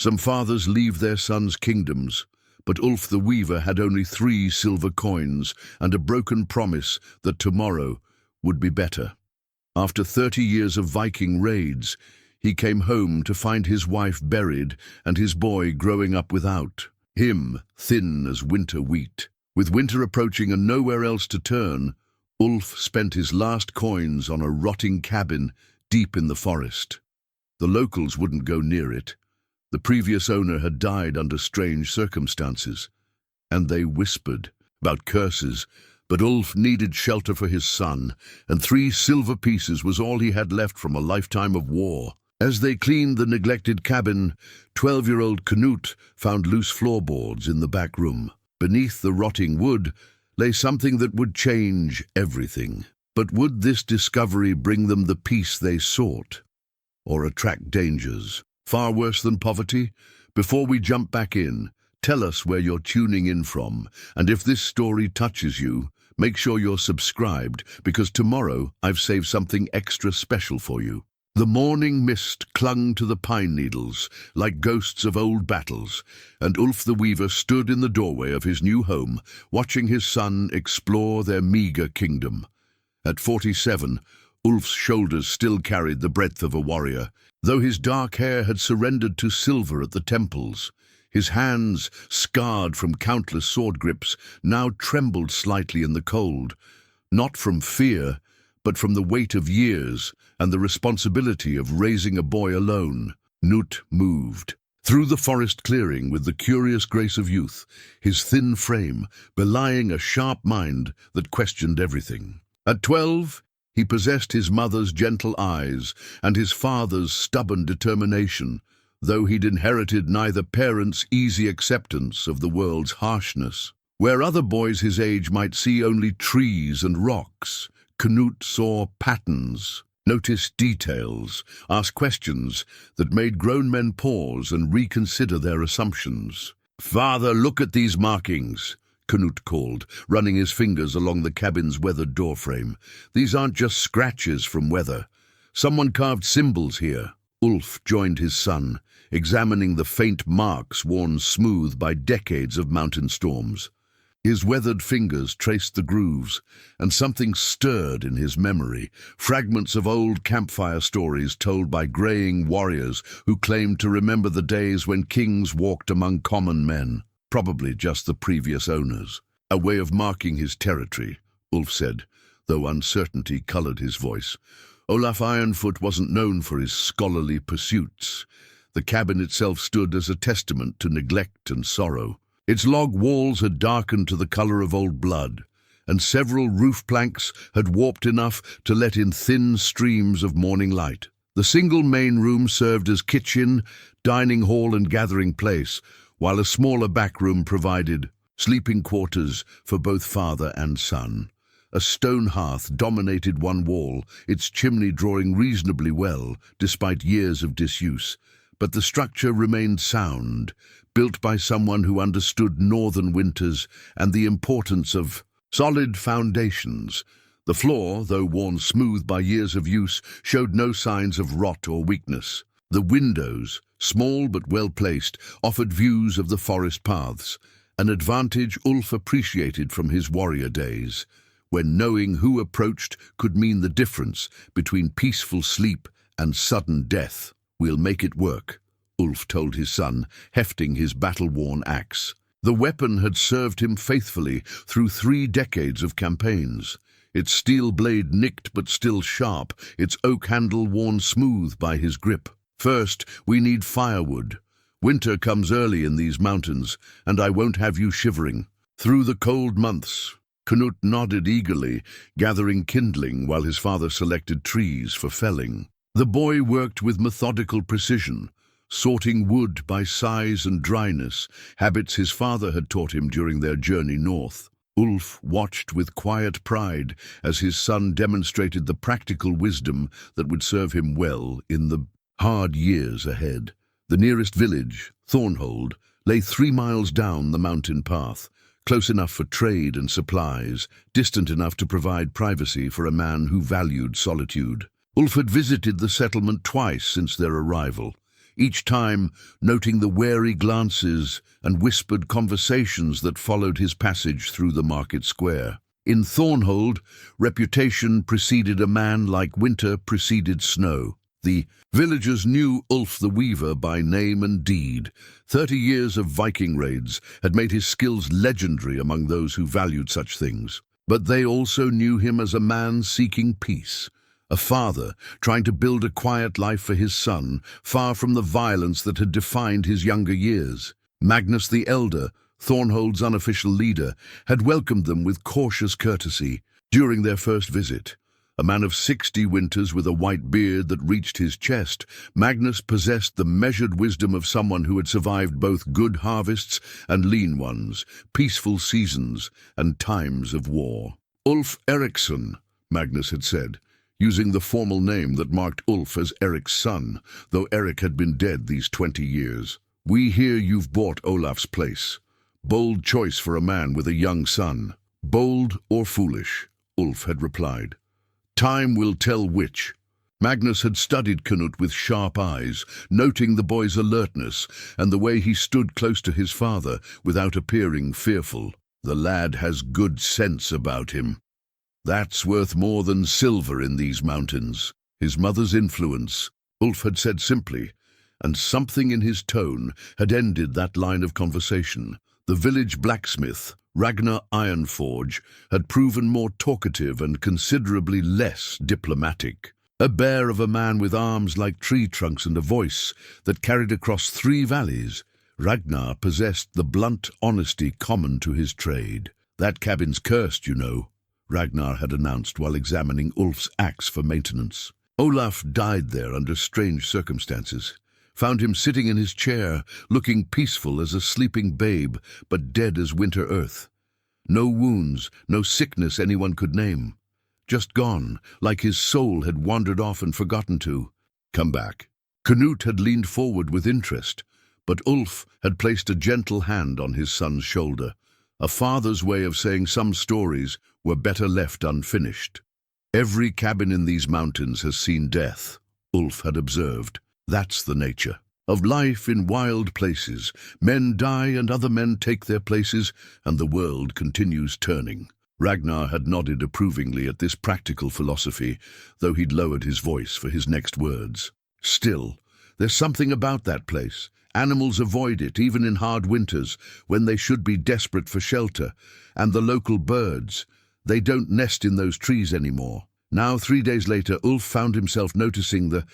Some fathers leave their sons kingdoms, but Ulf the Weaver had only 3 silver coins and a broken promise that tomorrow would be better. After 30 years of Viking raids, he came home to find his wife buried and his boy growing up without him, thin as winter wheat. With winter approaching and nowhere else to turn, Ulf spent his last coins on a rotting cabin deep in the forest. The locals wouldn't go near it. The previous owner had died under strange circumstances, and they whispered about curses, but Ulf needed shelter for his son, and 3 silver pieces was all he had left from a lifetime of war. As they cleaned the neglected cabin, 12-year-old Knut found loose floorboards in the back room. Beneath the rotting wood lay something that would change everything. But would this discovery bring them the peace they sought, or attract dangers far worse than poverty? Before we jump back in, tell us where you're tuning in from, and if this story touches you, make sure you're subscribed, because tomorrow I've saved something extra special for you. The morning mist clung to the pine needles like ghosts of old battles, and Ulf the Weaver stood in the doorway of his new home, watching his son explore their meager kingdom. At 47, Ulf's shoulders still carried the breadth of a warrior, though his dark hair had surrendered to silver at the temples. His hands, scarred from countless sword grips, now trembled slightly in the cold, not from fear, but from the weight of years and the responsibility of raising a boy alone. Knut moved through the forest clearing with the curious grace of youth, his thin frame belying a sharp mind that questioned everything. At 12, he possessed his mother's gentle eyes and his father's stubborn determination, though he'd inherited neither parents' easy acceptance of the world's harshness. Where other boys his age might see only trees and rocks, Knut saw patterns, noticed details, asked questions that made grown men pause and reconsider their assumptions. "Father, look at these markings," Knut called, running his fingers along the cabin's weathered doorframe. "These aren't just scratches from weather. Someone carved symbols here." Ulf joined his son, examining the faint marks worn smooth by decades of mountain storms. His weathered fingers traced the grooves, and something stirred in his memory, fragments of old campfire stories told by graying warriors who claimed to remember the days when kings walked among common men, probably just the previous owners. "A way of marking his territory," Ulf said, though uncertainty colored his voice. Olaf Ironfoot wasn't known for his scholarly pursuits. The cabin itself stood as a testament to neglect and sorrow. Its log walls had darkened to the color of old blood, and several roof planks had warped enough to let in thin streams of morning light. The single main room served as kitchen, dining hall, and gathering place, while a smaller back room provided sleeping quarters for both father and son. A stone hearth dominated one wall, its chimney drawing reasonably well, despite years of disuse. But the structure remained sound, built by someone who understood northern winters and the importance of solid foundations. The floor, though worn smooth by years of use, showed no signs of rot or weakness. The windows, small but well-placed, offered views of the forest paths, an advantage Ulf appreciated from his warrior days, when knowing who approached could mean the difference between peaceful sleep and sudden death. "We'll make it work," Ulf told his son, hefting his battle-worn axe. The weapon had served him faithfully through 3 decades of campaigns. Its steel blade nicked but still sharp, its oak handle worn smooth by his grip. "First, we need firewood. Winter comes early in these mountains, and I won't have you shivering through the cold months." Knut nodded eagerly, gathering kindling while his father selected trees for felling. The boy worked with methodical precision, sorting wood by size and dryness, habits his father had taught him during their journey north. Ulf watched with quiet pride as his son demonstrated the practical wisdom that would serve him well in the hard years ahead. The nearest village, Thornhold, lay 3 miles down the mountain path, close enough for trade and supplies, distant enough to provide privacy for a man who valued solitude. Ulf had visited the settlement twice since their arrival. each time noting the wary glances and whispered conversations that followed his passage through the market square. In Thornhold, reputation preceded a man like winter preceded snow. The villagers knew Ulf the Weaver by name and deed. 30 years of Viking raids had made his skills legendary among those who valued such things. But they also knew him as a man seeking peace, a father trying to build a quiet life for his son, far from the violence that had defined his younger years. Magnus the Elder, Thornhold's unofficial leader, had welcomed them with cautious courtesy during their first visit. A man of 60 winters with a white beard that reached his chest, Magnus possessed the measured wisdom of someone who had survived both good harvests and lean ones, peaceful seasons and times of war. Ulf Eriksson, Magnus had said, using the formal name that marked Ulf as Eric's son, though Eric had been dead these 20 years. We hear you've bought Olaf's place. Bold choice for a man with a young son. Bold or foolish, Ulf had replied. Time will tell which. Magnus had studied Knut with sharp eyes, noting the boy's alertness and the way he stood close to his father without appearing fearful. The lad has good sense about him. That's worth more than silver in these mountains. His mother's influence, Ulf had said simply, and something in his tone had ended that line of conversation. The village blacksmith, Ragnar Ironforge, had proven more talkative and considerably less diplomatic. A bear of a man with arms like tree trunks and a voice that carried across 3 valleys, Ragnar possessed the blunt honesty common to his trade. That cabin's cursed, you know, Ragnar had announced while examining Ulf's axe for maintenance. Olaf died there under strange circumstances. Found him sitting in his chair, looking peaceful as a sleeping babe, but dead as winter earth. No wounds, no sickness anyone could name. Just gone, like his soul had wandered off and forgotten to come back. Knut had leaned forward with interest, but Ulf had placed a gentle hand on his son's shoulder, a father's way of saying some stories were better left unfinished. Every cabin in these mountains has seen death, Ulf had observed. That's the nature of life in wild places. Men die and other men take their places, and the world continues turning. Ragnar had nodded approvingly at this practical philosophy, though he'd lowered his voice for his next words. Still, there's something about that place. Animals avoid it, even in hard winters, when they should be desperate for shelter. And the local birds, they don't nest in those trees anymore. Now, 3 days later, Ulf found himself noticing the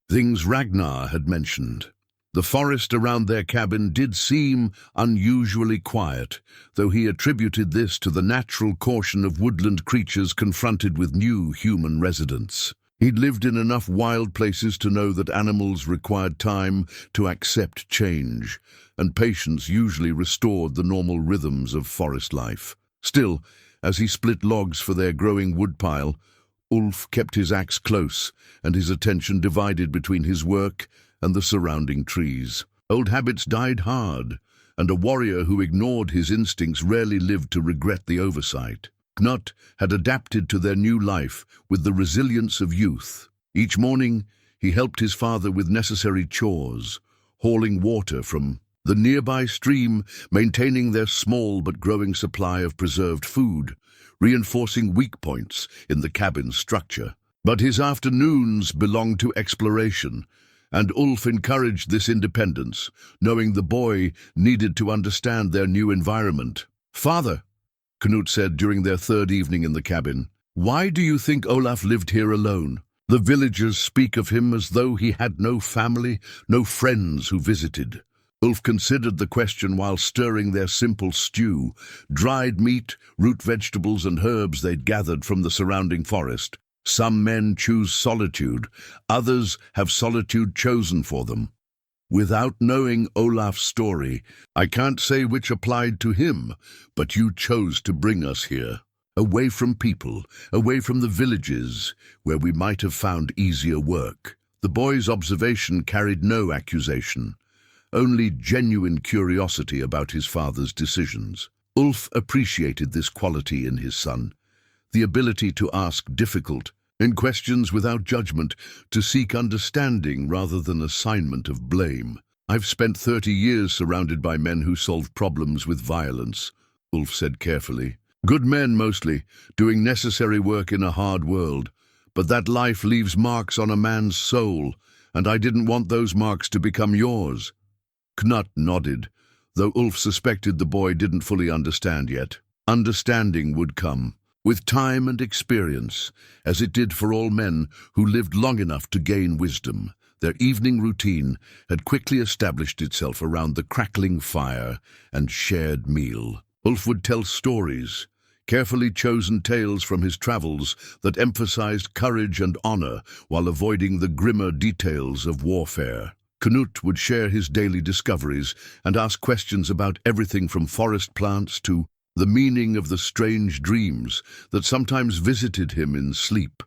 things Ragnar had mentioned. The forest around their cabin did seem unusually quiet, though he attributed this to the natural caution of woodland creatures confronted with new human residents. He'd lived in enough wild places to know that animals required time to accept change, and patience usually restored the normal rhythms of forest life. Still, as he split logs for their growing woodpile, Ulf kept his axe close, and his attention divided between his work and the surrounding trees. Old habits died hard, and a warrior who ignored his instincts rarely lived to regret the oversight. Knut had adapted to their new life with the resilience of youth. Each morning, he helped his father with necessary chores, hauling water from the nearby stream, maintaining their small but growing supply of preserved food, reinforcing weak points in the cabin's structure. But his afternoons belonged to exploration, and Ulf encouraged this independence, knowing the boy needed to understand their new environment. "Father," Knut said during their 3rd evening in the cabin, "why do you think Olaf lived here alone? The villagers speak of him as though he had no family, no friends who visited." Ulf considered the question while stirring their simple stew, dried meat, root vegetables and herbs they'd gathered from the surrounding forest. Some men choose solitude, others have solitude chosen for them. Without knowing Olaf's story, I can't say which applied to him, but you chose to bring us here, away from people, away from the villages, where we might have found easier work. The boy's observation carried no accusation, only genuine curiosity about his father's decisions. Ulf appreciated this quality in his son, the ability to ask difficult in questions without judgment, to seek understanding rather than assignment of blame. I've spent 30 years surrounded by men who solve problems with violence, Ulf said carefully. Good men mostly, doing necessary work in a hard world. But that life leaves marks on a man's soul, and I didn't want those marks to become yours. Knut nodded, though Ulf suspected the boy didn't fully understand yet. Understanding would come, with time and experience, as it did for all men who lived long enough to gain wisdom. Their evening routine had quickly established itself around the crackling fire and shared meal. Ulf would tell stories, carefully chosen tales from his travels that emphasized courage and honor while avoiding the grimmer details of warfare. Knut would share his daily discoveries and ask questions about everything from forest plants to the meaning of the strange dreams that sometimes visited him in sleep.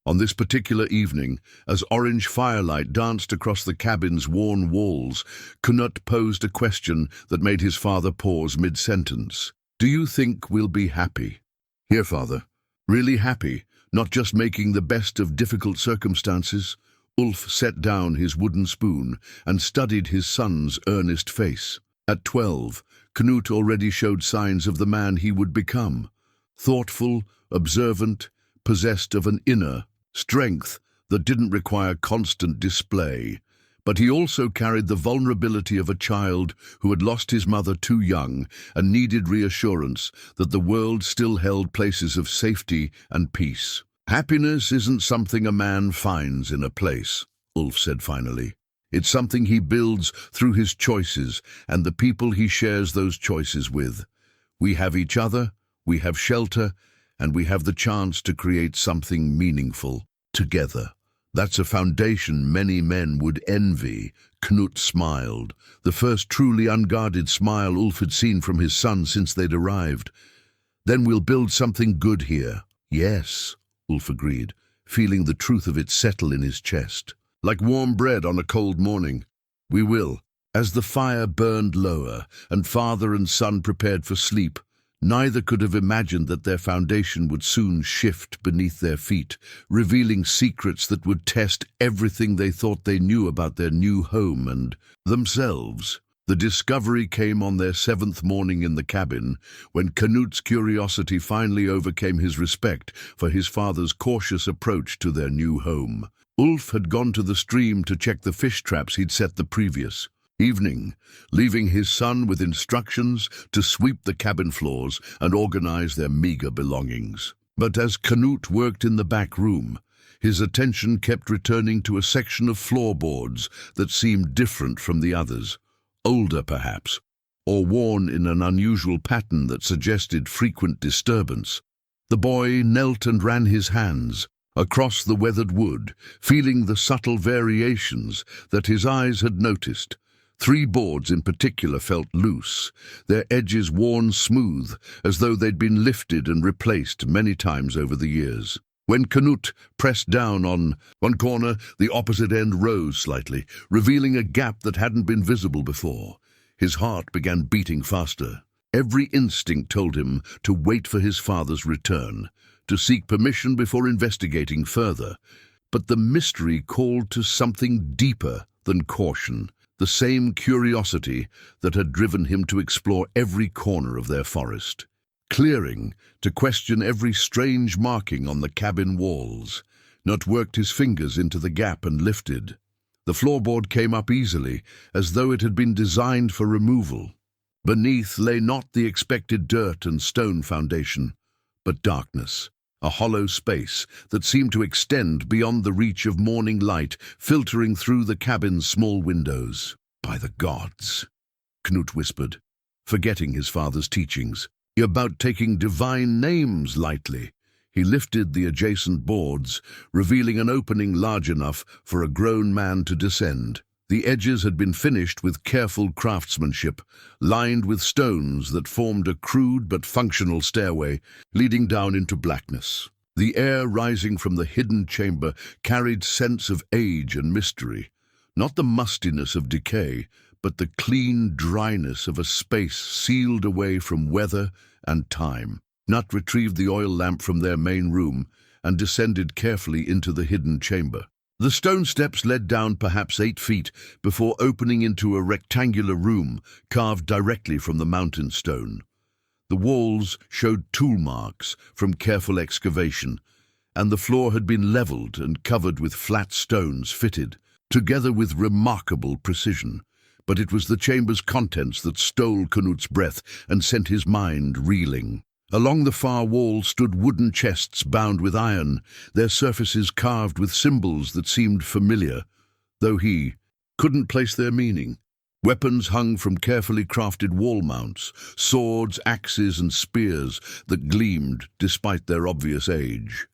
On this particular evening, as orange firelight danced across the cabin's worn walls, Knut posed a question that made his father pause mid-sentence. Do you think we'll be happy? Here, father. Really happy, not just making the best of difficult circumstances? Ulf set down his wooden spoon and studied his son's earnest face. At 12, Knut already showed signs of the man he would become. Thoughtful, observant, possessed of an inner strength that didn't require constant display. But he also carried the vulnerability of a child who had lost his mother too young and needed reassurance that the world still held places of safety and peace. Happiness isn't something a man finds in a place, Ulf said finally. It's something he builds through his choices and the people he shares those choices with. We have each other, we have shelter, and we have the chance to create something meaningful together. That's a foundation many men would envy. Knut smiled, the first truly unguarded smile Ulf had seen from his son since they'd arrived. Then we'll build something good here. Yes, Ulf agreed, feeling the truth of it settle in his chest. Like warm bread on a cold morning. We will. As the fire burned lower and father and son prepared for sleep, neither could have imagined that their foundation would soon shift beneath their feet, revealing secrets that would test everything they thought they knew about their new home and themselves. The discovery came on their 7th morning in the cabin, when Knut's curiosity finally overcame his respect for his father's cautious approach to their new home. Ulf had gone to the stream to check the fish traps he'd set the previous evening, leaving his son with instructions to sweep the cabin floors and organize their meager belongings. But as Knut worked in the back room, his attention kept returning to a section of floorboards that seemed different from the others, older perhaps, or worn in an unusual pattern that suggested frequent disturbance. The boy knelt and ran his hands across the weathered wood, feeling the subtle variations that his eyes had noticed. 3 boards in particular felt loose, their edges worn smooth, as though they'd been lifted and replaced many times over the years. When Knut pressed down on one corner, the opposite end rose slightly, revealing a gap that hadn't been visible before. His heart began beating faster. Every instinct told him to wait for his father's return, to seek permission before investigating further. But the mystery called to something deeper than caution, the same curiosity that had driven him to explore every corner of their forest. Clearing, to question every strange marking on the cabin walls. Knut worked his fingers into the gap and lifted. The floorboard came up easily, as though it had been designed for removal. Beneath lay not the expected dirt and stone foundation, but darkness. A hollow space that seemed to extend beyond the reach of morning light, filtering through the cabin's small windows. By the gods, Knut whispered, forgetting his father's teachings. About taking divine names lightly. He lifted the adjacent boards, revealing an opening large enough for a grown man to descend. The edges had been finished with careful craftsmanship, lined with stones that formed a crude but functional stairway leading down into blackness. The air rising from the hidden chamber carried sense of age and mystery, not the mustiness of decay, but the clean dryness of a space sealed away from weather and time. Knut retrieved the oil lamp from their main room and descended carefully into the hidden chamber. The stone steps led down perhaps 8 feet before opening into a rectangular room carved directly from the mountain stone. The walls showed tool marks from careful excavation, and the floor had been leveled and covered with flat stones fitted together with remarkable precision. But it was the chamber's contents that stole Knut's breath and sent his mind reeling. Along the far wall stood wooden chests bound with iron, their surfaces carved with symbols that seemed familiar, though he couldn't place their meaning. Weapons hung from carefully crafted wall mounts, swords, axes, and spears that gleamed despite their obvious age.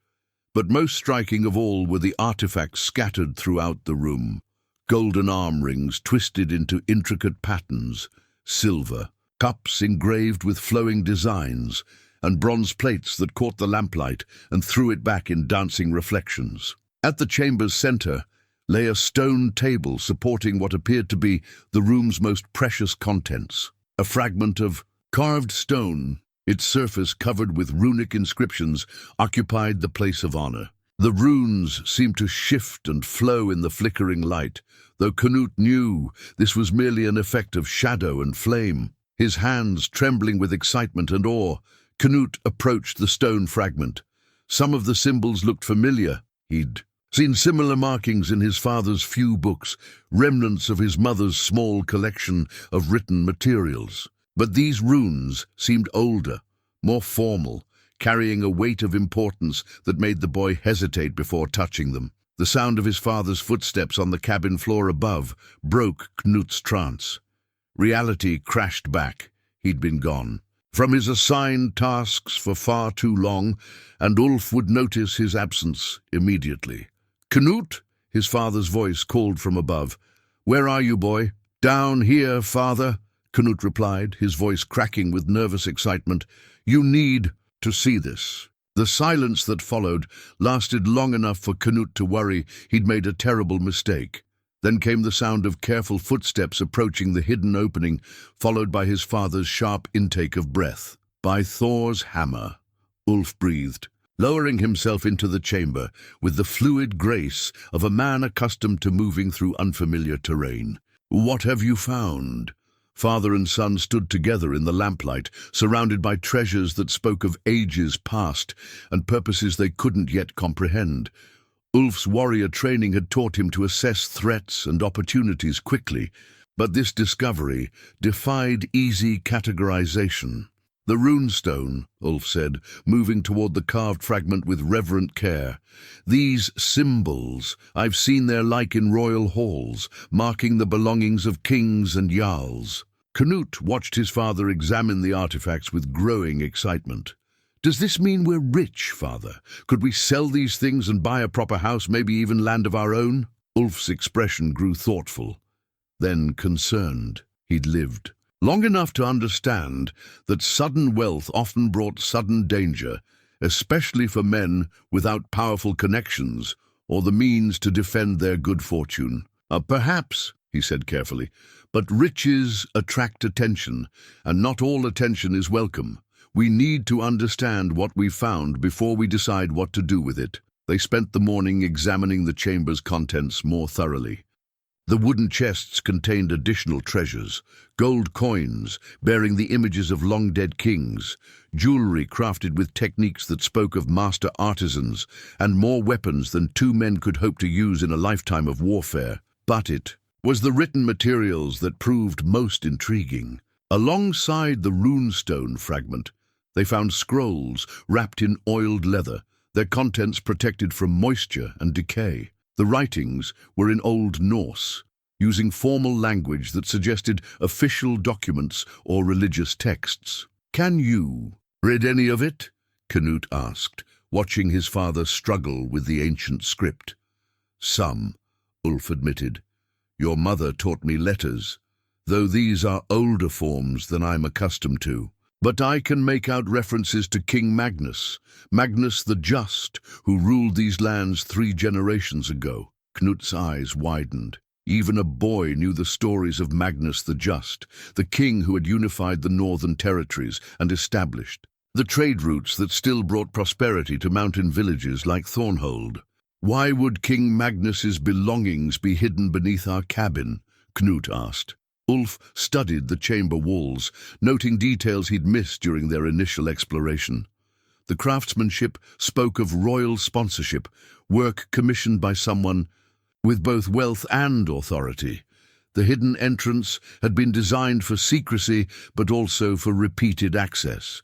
But most striking of all were the artifacts scattered throughout the room. Golden arm rings twisted into intricate patterns, silver, cups engraved with flowing designs, and bronze plates that caught the lamplight and threw it back in dancing reflections. At the chamber's center lay a stone table supporting what appeared to be the room's most precious contents. A fragment of carved stone, its surface covered with runic inscriptions, occupied the place of honor. The runes seemed to shift and flow in the flickering light, though Knut knew this was merely an effect of shadow and flame. His hands trembling with excitement and awe, Knut approached the stone fragment. Some of the symbols looked familiar. He'd seen similar markings in his father's few books, remnants of his mother's small collection of written materials. But these runes seemed older, more formal, carrying a weight of importance that made the boy hesitate before touching them. The sound of his father's footsteps on the cabin floor above broke Knut's trance. Reality crashed back. He'd been gone from his assigned tasks for far too long, and Ulf would notice his absence immediately. "Knut," his father's voice called from above. "Where are you, boy?" "Down here, father," Knut replied, his voice cracking with nervous excitement. "You need to see this." The silence that followed lasted long enough for Knut to worry he'd made a terrible mistake. Then came the sound of careful footsteps approaching the hidden opening, followed by his father's sharp intake of breath. "By Thor's hammer," Ulf breathed, lowering himself into the chamber with the fluid grace of a man accustomed to moving through unfamiliar terrain. "What have you found?" Father and son stood together in the lamplight, surrounded by treasures that spoke of ages past and purposes they couldn't yet comprehend. Ulf's warrior training had taught him to assess threats and opportunities quickly, but this discovery defied easy categorization. "The runestone," Ulf said, moving toward the carved fragment with reverent care. "These symbols, I've seen their like in royal halls, marking the belongings of kings and jarls." Knut watched his father examine the artifacts with growing excitement. "Does this mean we're rich, father? Could we sell these things and buy a proper house, maybe even land of our own?" Ulf's expression grew thoughtful, then concerned. He'd lived long enough to understand that sudden wealth often brought sudden danger, especially for men without powerful connections or the means to defend their good fortune. Perhaps," he said carefully, "but riches attract attention, and not all attention is welcome. We need to understand what we found before we decide what to do with it." They spent the morning examining the chamber's contents more thoroughly. The wooden chests contained additional treasures: gold coins bearing the images of long-dead kings, jewelry crafted with techniques that spoke of master artisans, and more weapons than 2 men could hope to use in a lifetime of warfare. But it was the written materials that proved most intriguing. Alongside the runestone fragment, they found scrolls wrapped in oiled leather, their contents protected from moisture and decay. The writings were in Old Norse, using formal language that suggested official documents or religious texts. "Can you read any of it?" Knut asked, watching his father struggle with the ancient script. "Some," Ulf admitted. "Your mother taught me letters, though these are older forms than I'm accustomed to. But I can make out references to King Magnus, Magnus the Just, who ruled these lands 3 generations ago." Knut's eyes widened. Even a boy knew the stories of Magnus the Just, the king who had unified the northern territories and established the trade routes that still brought prosperity to mountain villages like Thornhold. "Why would King Magnus's belongings be hidden beneath our cabin?" Knut asked. Ulf studied the chamber walls, noting details he'd missed during their initial exploration. The craftsmanship spoke of royal sponsorship, work commissioned by someone with both wealth and authority. The hidden entrance had been designed for secrecy, but also for repeated access,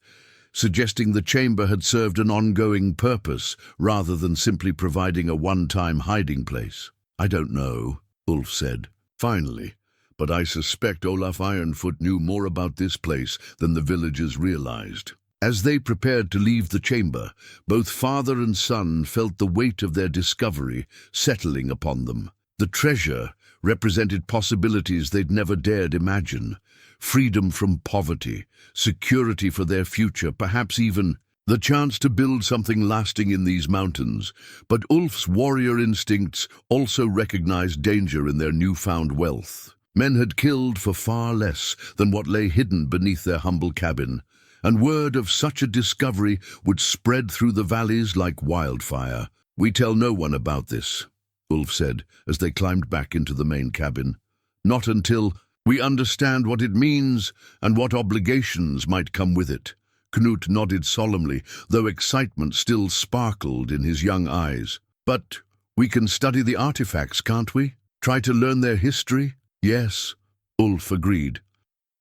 suggesting the chamber had served an ongoing purpose rather than simply providing a one-time hiding place. "I don't know," Ulf said. "Finally, but I suspect Olaf Ironfoot knew more about this place than the villagers realized." As they prepared to leave the chamber, both father and son felt the weight of their discovery settling upon them. The treasure represented possibilities they'd never dared imagine. Freedom from poverty, security for their future, perhaps even the chance to build something lasting in these mountains. But Ulf's warrior instincts also recognized danger in their newfound wealth. Men had killed for far less than what lay hidden beneath their humble cabin, and word of such a discovery would spread through the valleys like wildfire. "We tell no one about this," Ulf said as they climbed back into the main cabin. "Not until we understand what it means and what obligations might come with it." Knut nodded solemnly, though excitement still sparkled in his young eyes. "But we can study the artifacts, can't we? Try to learn their history?" "Yes," Ulf agreed.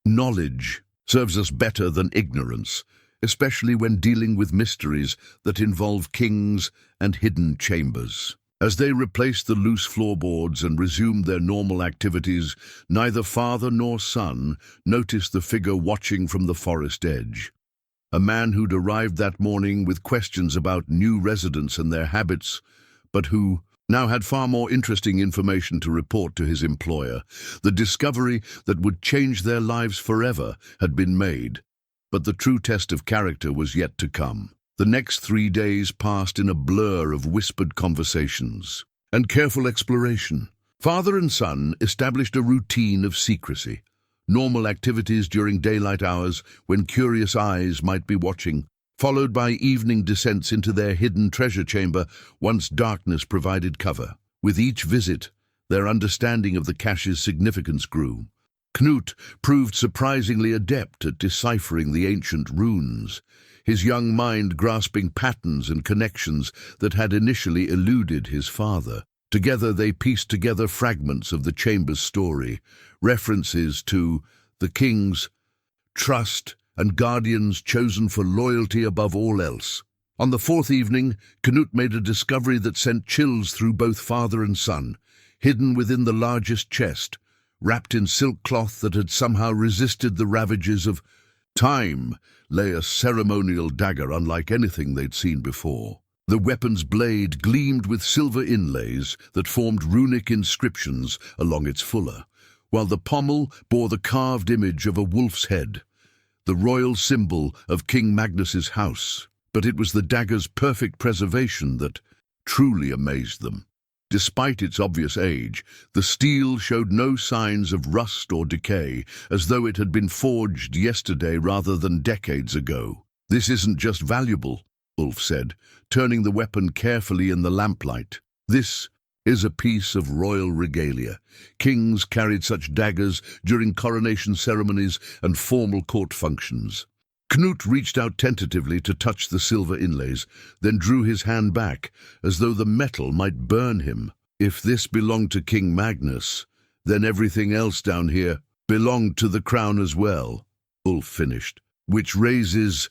"Knowledge serves us better than ignorance, especially when dealing with mysteries that involve kings and hidden chambers." As they replaced the loose floorboards and resumed their normal activities, neither father nor son noticed the figure watching from the forest edge. A man who'd arrived that morning with questions about new residents and their habits, but who now had far more interesting information to report to his employer. The discovery that would change their lives forever had been made, but the true test of character was yet to come. The next 3 days passed in a blur of whispered conversations and careful exploration. Father and son established a routine of secrecy, normal activities during daylight hours when curious eyes might be watching, followed by evening descents into their hidden treasure chamber once darkness provided cover. With each visit, their understanding of the cache's significance grew. Knut proved surprisingly adept at deciphering the ancient runes, his young mind grasping patterns and connections that had initially eluded his father. Together they pieced together fragments of the chamber's story, references to the king's trust and guardians chosen for loyalty above all else. On the 4th evening, Knut made a discovery that sent chills through both father and son. Hidden within the largest chest, wrapped in silk cloth that had somehow resisted the ravages of time, lay a ceremonial dagger unlike anything they'd seen before. The weapon's blade gleamed with silver inlays that formed runic inscriptions along its fuller, while the pommel bore the carved image of a wolf's head, the royal symbol of King Magnus's house. But it was the dagger's perfect preservation that truly amazed them. Despite its obvious age, the steel showed no signs of rust or decay, as though it had been forged yesterday rather than decades ago. "This isn't just valuable," Ulf said, turning the weapon carefully in the lamplight. "This is a piece of royal regalia. Kings carried such daggers during coronation ceremonies and formal court functions." Knut reached out tentatively to touch the silver inlays, then drew his hand back, as though the metal might burn him. "If this belonged to King Magnus, then everything else down here belonged to the crown as well," Ulf finished, "which raises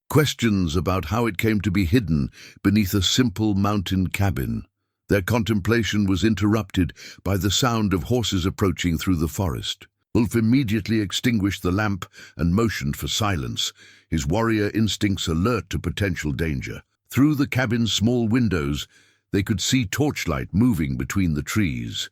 questions about how it came to be hidden beneath a simple mountain cabin." Their contemplation was interrupted by the sound of horses approaching through the forest. Ulf immediately extinguished the lamp and motioned for silence, his warrior instincts alert to potential danger. Through the cabin's small windows, they could see torchlight moving between the trees.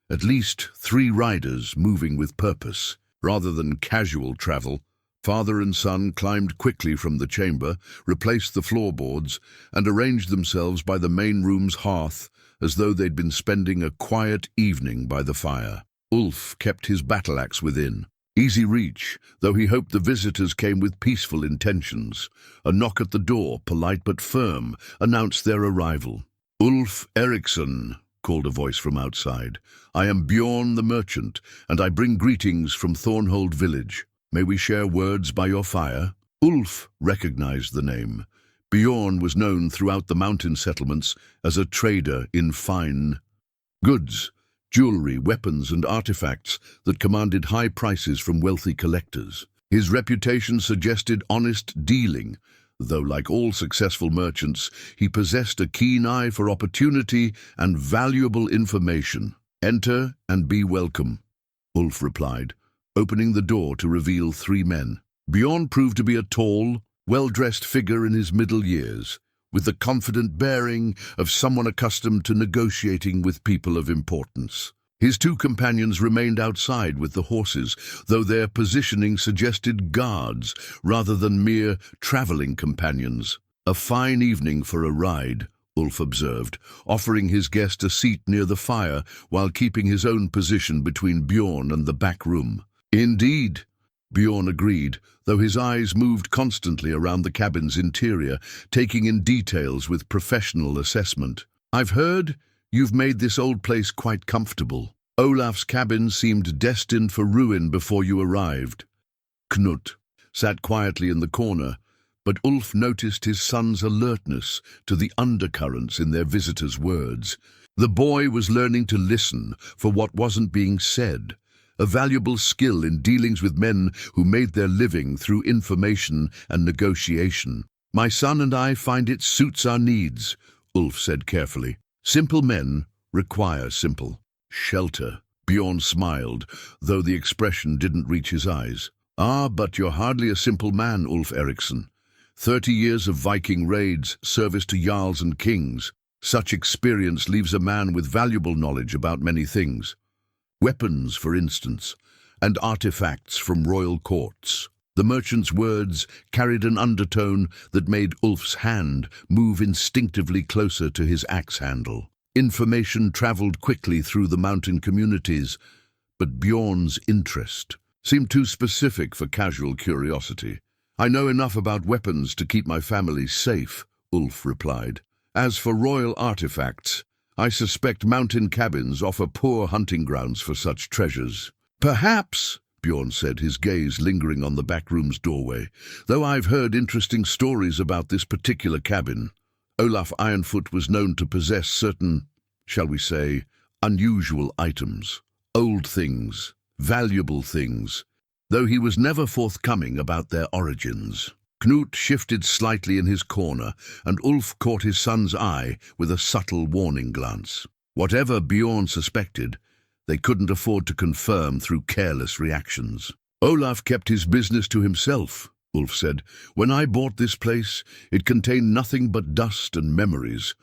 At least 3 riders moving with purpose, rather than casual travel. Father and son climbed quickly from the chamber, replaced the floorboards, and arranged themselves by the main room's hearth as though they'd been spending a quiet evening by the fire. Ulf kept his battle-axe within, Easy reach, though he hoped the visitors came with peaceful intentions. A knock at the door, polite but firm, announced their arrival. "Ulf Eriksson," called a voice from outside. "I am Bjorn the merchant, and I bring greetings from Thornhold village. May we share words by your fire?" Ulf recognized the name. Bjorn was known throughout the mountain settlements as a trader in fine goods, jewelry, weapons, and artifacts that commanded high prices from wealthy collectors. His reputation suggested honest dealing, though like all successful merchants, he possessed a keen eye for opportunity and valuable information. "Enter and be welcome," Ulf replied, opening the door to reveal 3 men. Bjorn proved to be a tall, well-dressed figure in his middle years, with the confident bearing of someone accustomed to negotiating with people of importance. His 2 companions remained outside with the horses, though their positioning suggested guards rather than mere traveling companions. "A fine evening for a ride," Ulf observed, offering his guest a seat near the fire while keeping his own position between Bjorn and the back room. "Indeed," Bjorn agreed, though his eyes moved constantly around the cabin's interior, taking in details with professional assessment. "I've heard you've made this old place quite comfortable. Olaf's cabin seemed destined for ruin before you arrived." Knut sat quietly in the corner, but Ulf noticed his son's alertness to the undercurrents in their visitor's words. The boy was learning to listen for what wasn't being said, a valuable skill in dealings with men who made their living through information and negotiation. "My son and I find it suits our needs," Ulf said carefully. "Simple men require simple shelter." Bjorn smiled, though the expression didn't reach his eyes. "Ah, but you're hardly a simple man, Ulf Eriksson. 30 years of Viking raids, service to jarls and kings. Such experience leaves a man with valuable knowledge about many things. Weapons, for instance, and artifacts from royal courts." The merchant's words carried an undertone that made Ulf's hand move instinctively closer to his axe handle. Information traveled quickly through the mountain communities, but Bjorn's interest seemed too specific for casual curiosity. "I know enough about weapons to keep my family safe," Ulf replied. "As for royal artifacts, I suspect mountain cabins offer poor hunting grounds for such treasures." "Perhaps," Bjorn said, his gaze lingering on the back room's doorway, "though I've heard interesting stories about this particular cabin. Olaf Ironfoot was known to possess certain, shall we say, unusual items, old things, valuable things, though he was never forthcoming about their origins." Knut shifted slightly in his corner, and Ulf caught his son's eye with a subtle warning glance. Whatever Bjorn suspected, they couldn't afford to confirm through careless reactions. "Olaf kept his business to himself," Ulf said. "When I bought this place, it contained nothing but dust and memories.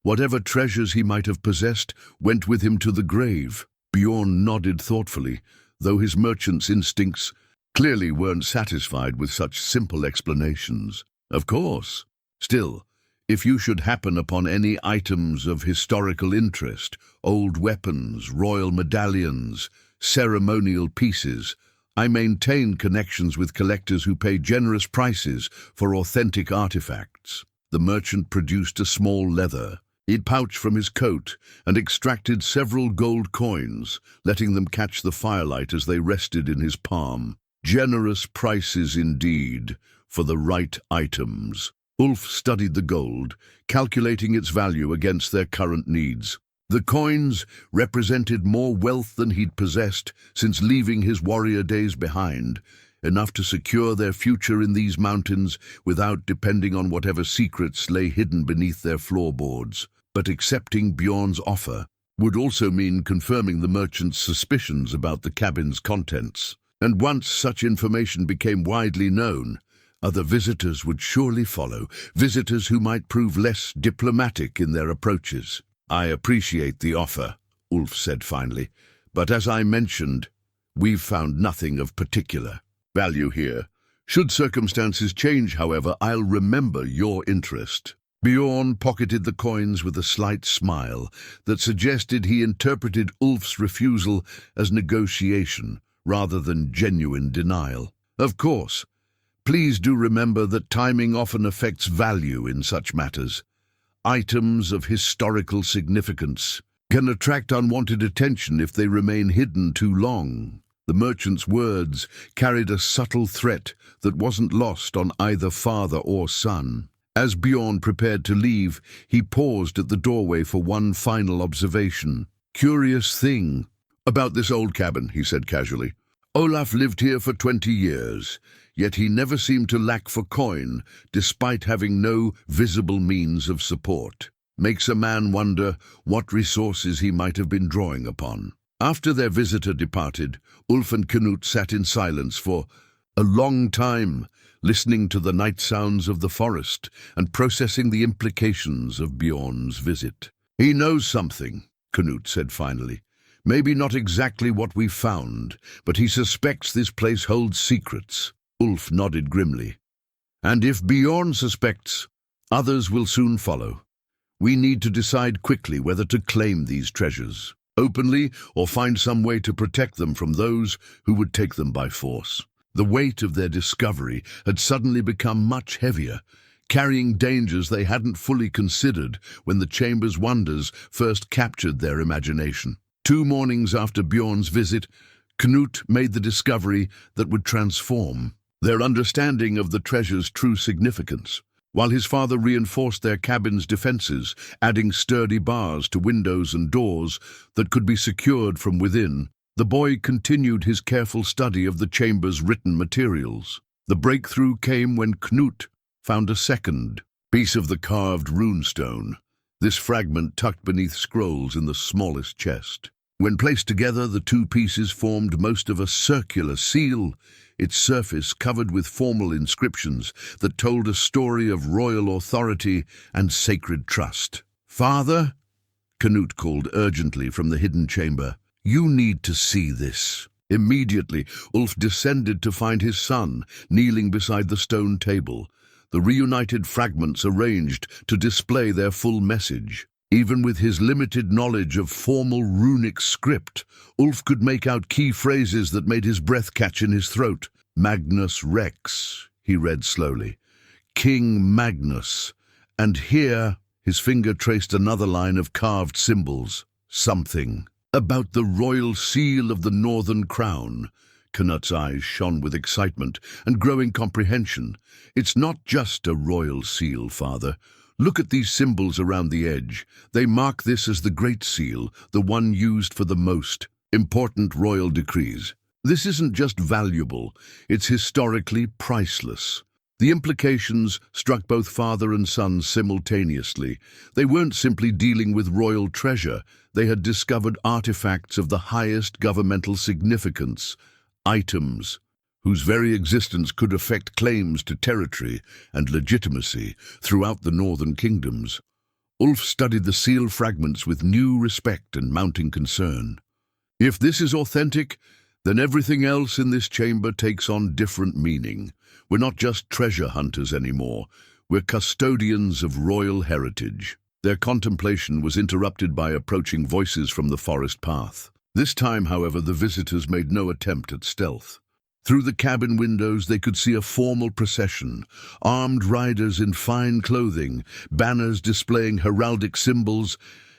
Whatever treasures he might have possessed went with him to the grave." Bjorn nodded thoughtfully, though his merchant's instincts clearly weren't satisfied with such simple explanations. "Of course. Still, if you should happen upon any items of historical interest, old weapons, royal medallions, ceremonial pieces, I maintain connections with collectors who pay generous prices for authentic artifacts." The merchant produced a small leather pouch from his coat and extracted several gold coins, letting them catch the firelight as they rested in his palm. "Generous prices indeed, for the right items." Ulf studied the gold, calculating its value against their current needs. The coins represented more wealth than he'd possessed since leaving his warrior days behind, enough to secure their future in these mountains without depending on whatever secrets lay hidden beneath their floorboards. But accepting Bjorn's offer would also mean confirming the merchant's suspicions about the cabin's contents. And once such information became widely known, other visitors would surely follow, visitors who might prove less diplomatic in their approaches. "I appreciate the offer," Ulf said finally, "but as I mentioned, we've found nothing of particular value here. Should circumstances change, however, I'll remember your interest." Bjorn pocketed the coins with a slight smile that suggested he interpreted Ulf's refusal as negotiation rather than genuine denial. Of course, please do remember that timing often affects value in such matters. Items of historical significance can attract unwanted attention if they remain hidden too long. The merchant's words carried a subtle threat that wasn't lost on either father or son. As Bjorn prepared to leave, he paused at the doorway for one final observation. "Curious thing about this old cabin," he said casually. "Olaf lived here for 20 years, yet he never seemed to lack for coin, despite having no visible means of support. Makes a man wonder what resources he might have been drawing upon." After their visitor departed, Ulf and Knut sat in silence for a long time, listening to the night sounds of the forest and processing the implications of Bjorn's visit. "He knows something," Knut said finally. "Maybe not exactly what we found, but he suspects this place holds secrets." Ulf nodded grimly. "And if Bjorn suspects, others will soon follow. We need to decide quickly whether to claim these treasures openly or find some way to protect them from those who would take them by force." The weight of their discovery had suddenly become much heavier, carrying dangers they hadn't fully considered when the chamber's wonders first captured their imagination. 2 mornings after Bjorn's visit, Knut made the discovery that would transform their understanding of the treasure's true significance. While his father reinforced their cabin's defenses, adding sturdy bars to windows and doors that could be secured from within, the boy continued his careful study of the chamber's written materials. The breakthrough came when Knut found a second piece of the carved runestone, this fragment tucked beneath scrolls in the smallest chest. When placed together, the 2 pieces formed most of a circular seal, its surface covered with formal inscriptions that told a story of royal authority and sacred trust. "Father," Knut called urgently from the hidden chamber, "you need to see this." Immediately, Ulf descended to find his son kneeling beside the stone table, the reunited fragments arranged to display their full message. Even with his limited knowledge of formal runic script, Ulf could make out key phrases that made his breath catch in his throat. "Magnus Rex," he read slowly. "King Magnus." And here, his finger traced another line of carved symbols. Something about the royal seal of the Northern Crown. Knut's eyes shone with excitement and growing comprehension. "It's not just a royal seal, Father. Look at these symbols around the edge. They mark this as the Great Seal, the one used for the most important royal decrees. This isn't just valuable, it's historically priceless." The implications struck both father and son simultaneously. They weren't simply dealing with royal treasure, they had discovered artifacts of the highest governmental significance, items whose very existence could affect claims to territory and legitimacy throughout the northern kingdoms. Ulf studied the seal fragments with new respect and mounting concern. If this is authentic, then everything else in this chamber takes on different meaning. We're not just treasure hunters anymore, we're custodians of royal heritage. Their contemplation was interrupted by approaching voices from the forest path. This time, however, the visitors made no attempt at stealth. Through the cabin windows they could see a formal procession, armed riders in fine clothing, banners displaying heraldic symbols,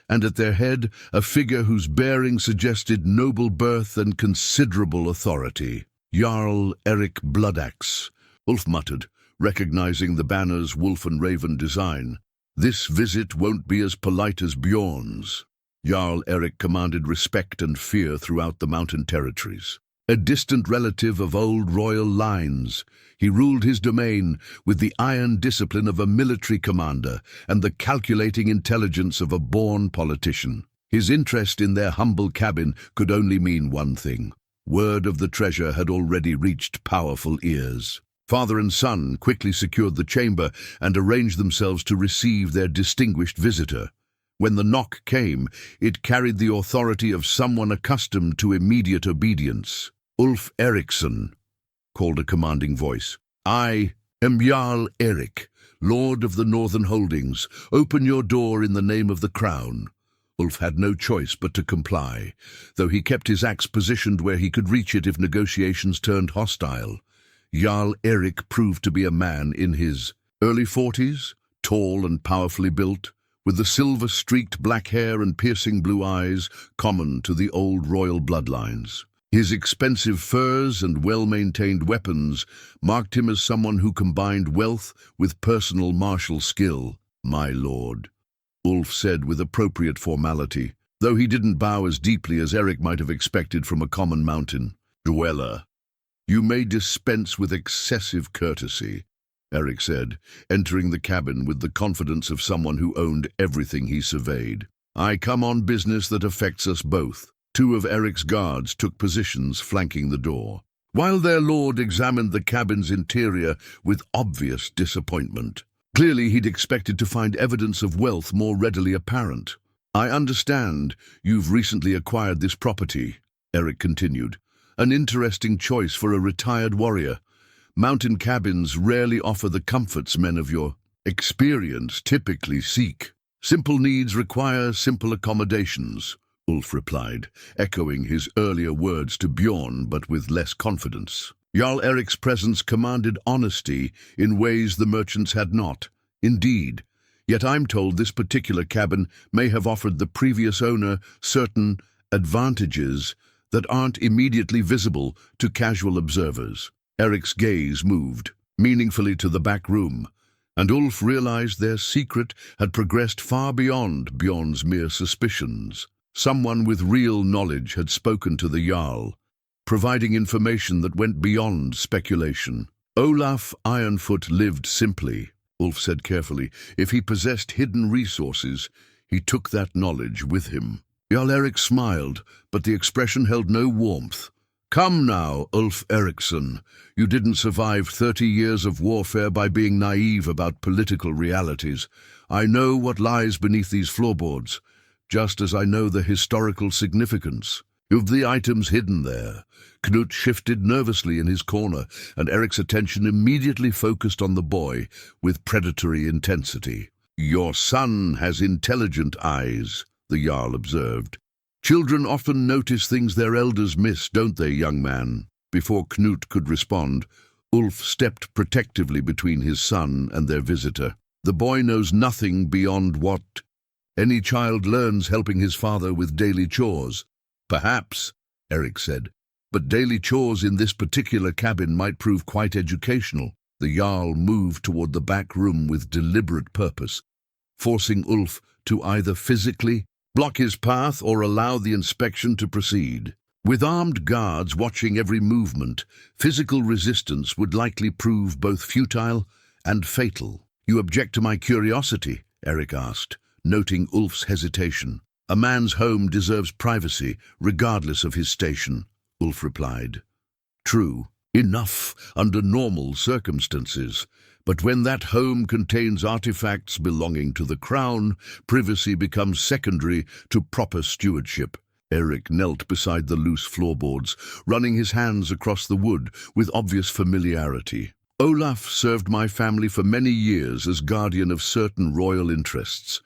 and at their head a figure whose bearing suggested noble birth and considerable authority. "Jarl Erik Bloodaxe," Ulf muttered, recognizing the banner's wolf and raven design. "This visit won't be as polite as Bjorn's." Jarl Erik commanded respect and fear throughout the mountain territories. A distant relative of old royal lines, he ruled his domain with the iron discipline of a military commander and the calculating intelligence of a born politician. His interest in their humble cabin could only mean one thing. Word of the treasure had already reached powerful ears. Father and son quickly secured the chamber and arranged themselves to receive their distinguished visitor. When the knock came, it carried the authority of someone accustomed to immediate obedience. "Ulf Eriksson," called a commanding voice. "I am Jarl Erik, Lord of the Northern Holdings. Open your door in the name of the Crown." Ulf had no choice but to comply, though he kept his axe positioned where he could reach it if negotiations turned hostile. Jarl Erik proved to be a man in his early 40s, tall and powerfully built, with the silver-streaked black hair and piercing blue eyes common to the old royal bloodlines. His expensive furs and well-maintained weapons marked him as someone who combined wealth with personal martial skill. "My lord," Ulf said with appropriate formality, though he didn't bow as deeply as Erik might have expected from a common mountain dweller. "You may dispense with excessive courtesy," Erik said, entering the cabin with the confidence of someone who owned everything he surveyed. "I come on business that affects us both." Two of Erik's guards took positions flanking the door, while their lord examined the cabin's interior with obvious disappointment. Clearly he'd expected to find evidence of wealth more readily apparent. "I understand you've recently acquired this property," Erik continued. "An interesting choice for a retired warrior. Mountain cabins rarely offer the comforts men of your experience typically seek. Simple needs require simple accommodations," Ulf replied, echoing his earlier words to Bjorn, but with less confidence. Jarl Erik's presence commanded honesty in ways the merchants had not. "Indeed, yet I'm told this particular cabin may have offered the previous owner certain advantages that aren't immediately visible to casual observers." Erik's gaze moved meaningfully to the back room, and Ulf realized their secret had progressed far beyond Bjorn's mere suspicions. Someone with real knowledge had spoken to the Jarl, providing information that went beyond speculation. "Olaf Ironfoot lived simply," Ulf said carefully. "If he possessed hidden resources, he took that knowledge with him." Jarl Erik smiled, but the expression held no warmth. "Come now, Ulf Eriksson. You didn't survive 30 years of warfare by being naive about political realities. I know what lies beneath these floorboards, just as I know the historical significance of the items hidden there." Knut shifted nervously in his corner, and Erik's attention immediately focused on the boy with predatory intensity. "Your son has intelligent eyes," the Jarl observed. "Children often notice things their elders miss, don't they, young man?" Before Knut could respond, Ulf stepped protectively between his son and their visitor. "The boy knows nothing beyond what any child learns helping his father with daily chores." "Perhaps," Erik said, "but daily chores in this particular cabin might prove quite educational." The Jarl moved toward the back room with deliberate purpose, forcing Ulf to either physically block his path or allow the inspection to proceed. With armed guards watching every movement, physical resistance would likely prove both futile and fatal. "You object to my curiosity?" Erik asked, noting Ulf's hesitation. "A man's home deserves privacy, regardless of his station," Ulf replied. "True, enough under normal circumstances. But when that home contains artifacts belonging to the crown, privacy becomes secondary to proper stewardship." Erik knelt beside the loose floorboards, running his hands across the wood with obvious familiarity. "Olaf served my family for many years as guardian of certain royal interests.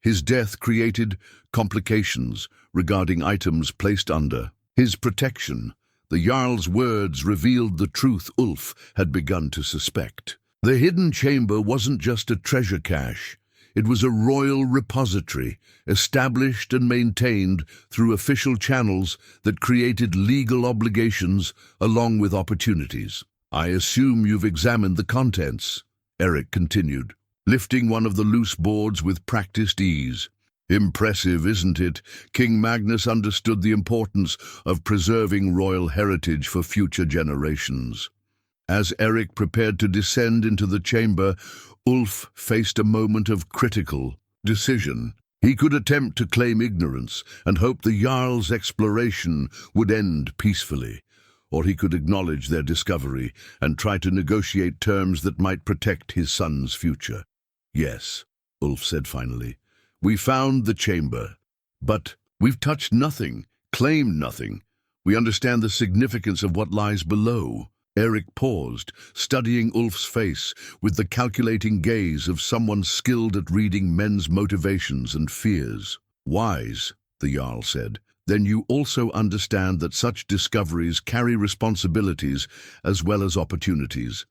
His death created complications regarding items placed under his protection." The Jarl's words revealed the truth Ulf had begun to suspect. The hidden chamber wasn't just a treasure cache. It was a royal repository, established and maintained through official channels that created legal obligations along with opportunities. "I assume you've examined the contents," Erik continued, lifting one of the loose boards with practiced ease. "Impressive, isn't it? King Magnus understood the importance of preserving royal heritage for future generations." As Erik prepared to descend into the chamber, Ulf faced a moment of critical decision. He could attempt to claim ignorance and hope the Jarl's exploration would end peacefully, or he could acknowledge their discovery and try to negotiate terms that might protect his son's future. "Yes," Ulf said finally, "we found the chamber, but we've touched nothing, claimed nothing. We understand the significance of what lies below." Erik paused, studying Ulf's face with the calculating gaze of someone skilled at reading men's motivations and fears. Wise, the Jarl said. Then you also understand that such discoveries carry responsibilities as well as opportunities.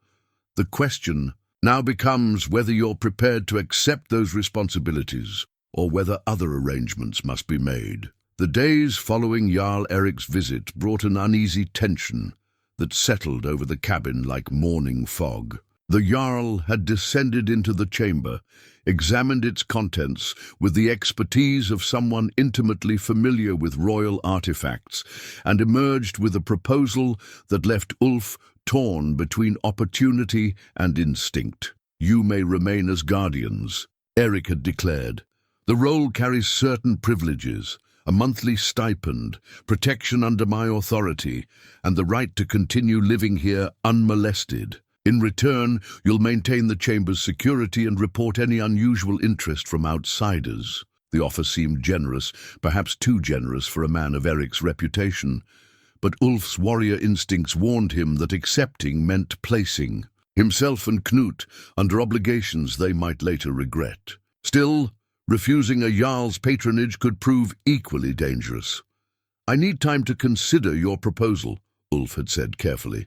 The question now becomes whether you're prepared to accept those responsibilities or whether other arrangements must be made. The days following Jarl Eric's visit brought an uneasy tension that settled over the cabin like morning fog. The Jarl had descended into the chamber, examined its contents with the expertise of someone intimately familiar with royal artifacts, and emerged with a proposal that left Ulf torn between opportunity and instinct. You may remain as guardians, Eric had declared. The role carries certain privileges, a monthly stipend, protection under my authority, and the right to continue living here unmolested. In return, you'll maintain the chamber's security and report any unusual interest from outsiders. The offer seemed generous, perhaps too generous for a man of Eric's reputation. But Ulf's warrior instincts warned him that accepting meant placing himself and Knut under obligations they might later regret. Still, refusing a Jarl's patronage could prove equally dangerous. I need time to consider your proposal, Ulf had said carefully.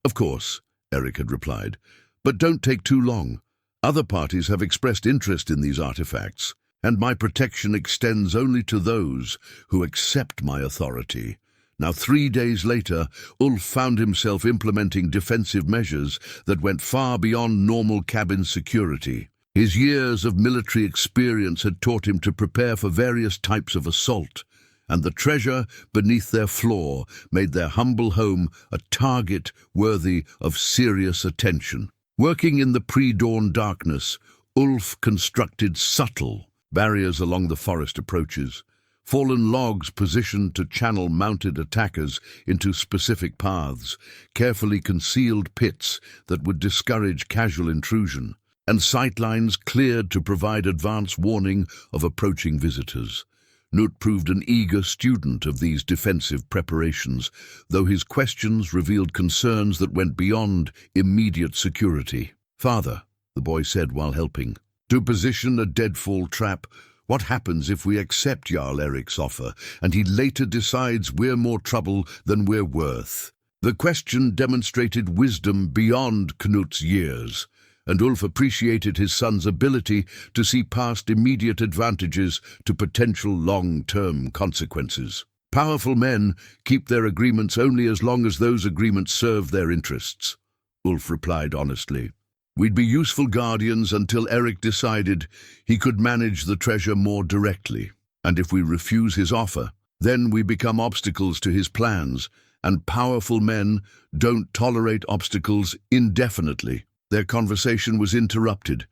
Of course, Eric had replied, but don't take too long. Other parties have expressed interest in these artifacts, and my protection extends only to those who accept my authority. Now, 3 days later, Ulf found himself implementing defensive measures that went far beyond normal cabin security. His years of military experience had taught him to prepare for various types of assault, and the treasure beneath their floor made their humble home a target worthy of serious attention. Working in the pre-dawn darkness, Ulf constructed subtle barriers along the forest approaches, fallen logs positioned to channel mounted attackers into specific paths, carefully concealed pits that would discourage casual intrusion, and sightlines cleared to provide advance warning of approaching visitors. Knut proved an eager student of these defensive preparations, though his questions revealed concerns that went beyond immediate security. Father, the boy said while helping, to position a deadfall trap, what happens if we accept Jarl Eric's offer and he later decides we're more trouble than we're worth? The question demonstrated wisdom beyond Knut's years, and Ulf appreciated his son's ability to see past immediate advantages to potential long-term consequences. Powerful men keep their agreements only as long as those agreements serve their interests, Ulf replied honestly. We'd be useful guardians until Eric decided he could manage the treasure more directly, and if we refuse his offer, then we become obstacles to his plans, and powerful men don't tolerate obstacles indefinitely. Their conversation was interrupted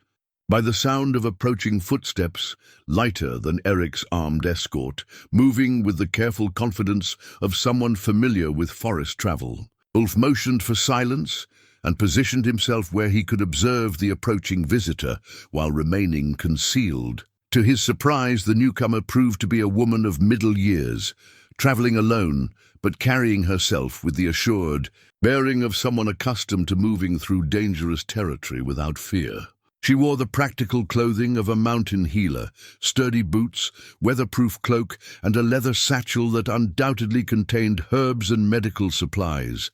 by the sound of approaching footsteps, lighter than Eric's armed escort, moving with the careful confidence of someone familiar with forest travel. Ulf motioned for silence and positioned himself where he could observe the approaching visitor while remaining concealed. To his surprise, the newcomer proved to be a woman of middle years, traveling alone, but carrying herself with the assured bearing of someone accustomed to moving through dangerous territory without fear. She wore the practical clothing of a mountain healer, sturdy boots, weatherproof cloak, and a leather satchel that undoubtedly contained herbs and medical supplies.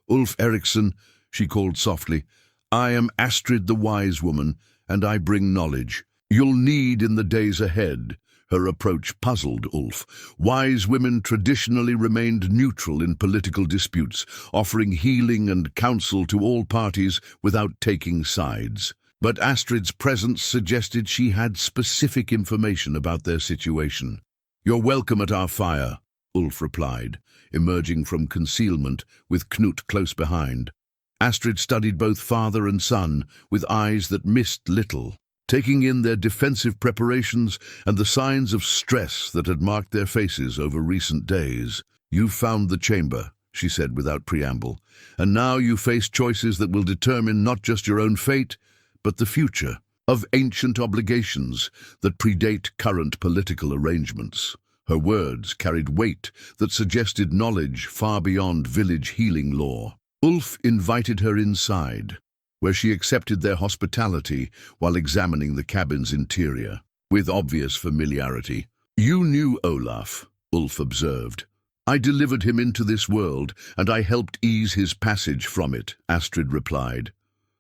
Ulf Eriksson, she called softly, I am Astrid the Wise Woman, and I bring knowledge you'll need in the days ahead. Her approach puzzled Ulf. Wise women traditionally remained neutral in political disputes, offering healing and counsel to all parties without taking sides. But Astrid's presence suggested she had specific information about their situation. You're welcome at our fire, Ulf replied, emerging from concealment with Knut close behind. Astrid studied both father and son with eyes that missed little, taking in their defensive preparations and the signs of stress that had marked their faces over recent days. You've found the chamber, she said without preamble, and now you face choices that will determine not just your own fate, but the future of ancient obligations that predate current political arrangements. Her words carried weight that suggested knowledge far beyond village healing lore. Ulf invited her inside, where she accepted their hospitality while examining the cabin's interior. With obvious familiarity, You knew Olaf, Ulf observed. I delivered him into this world, and I helped ease his passage from it, Astrid replied.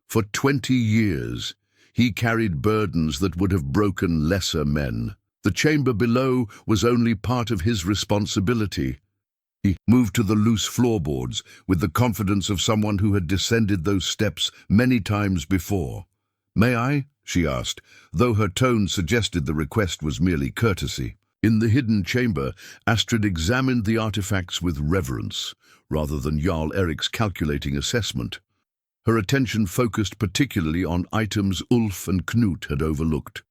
For 20 years, he carried burdens that would have broken lesser men. The chamber below was only part of his responsibility. He moved to the loose floorboards with the confidence of someone who had descended those steps many times before. "May I?" she asked, though her tone suggested the request was merely courtesy. In the hidden chamber, Astrid examined the artifacts with reverence, rather than Jarl Erik's calculating assessment. Her attention focused particularly on items Ulf and Knut had overlooked.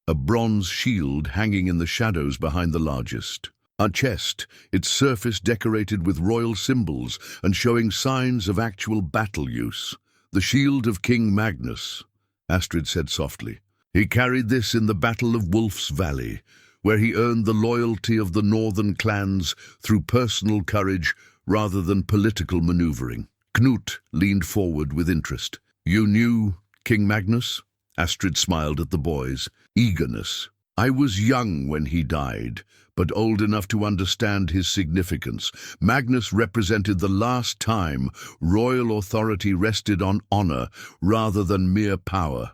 A bronze shield hanging in the shadows behind the largest. A chest, its surface decorated with royal symbols and showing signs of actual battle use. The shield of King Magnus, Astrid said softly. He carried this in the Battle of Wolf's Valley, where he earned the loyalty of the northern clans through personal courage rather than political maneuvering. Knut leaned forward with interest. You knew King Magnus? Astrid smiled at the boys. Eagerness. I was young when he died, but old enough to understand his significance. Magnus represented the last time royal authority rested on honor rather than mere power.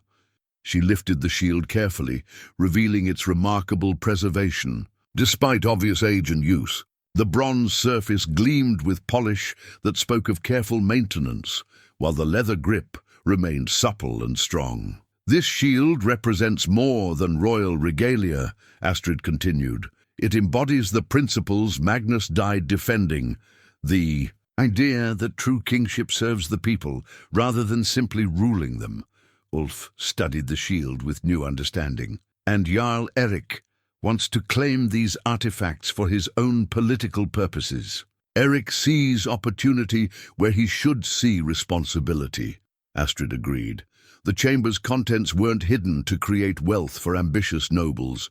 She lifted the shield carefully, revealing its remarkable preservation. Despite obvious age and use, the bronze surface gleamed with polish that spoke of careful maintenance, while the leather grip remained supple and strong. This shield represents more than royal regalia, Astrid continued. It embodies the principles Magnus died defending, the idea that true kingship serves the people rather than simply ruling them. Ulf studied the shield with new understanding. And Jarl Erik wants to claim these artifacts for his own political purposes. Erik sees opportunity where he should see responsibility, Astrid agreed. The chamber's contents weren't hidden to create wealth for ambitious nobles.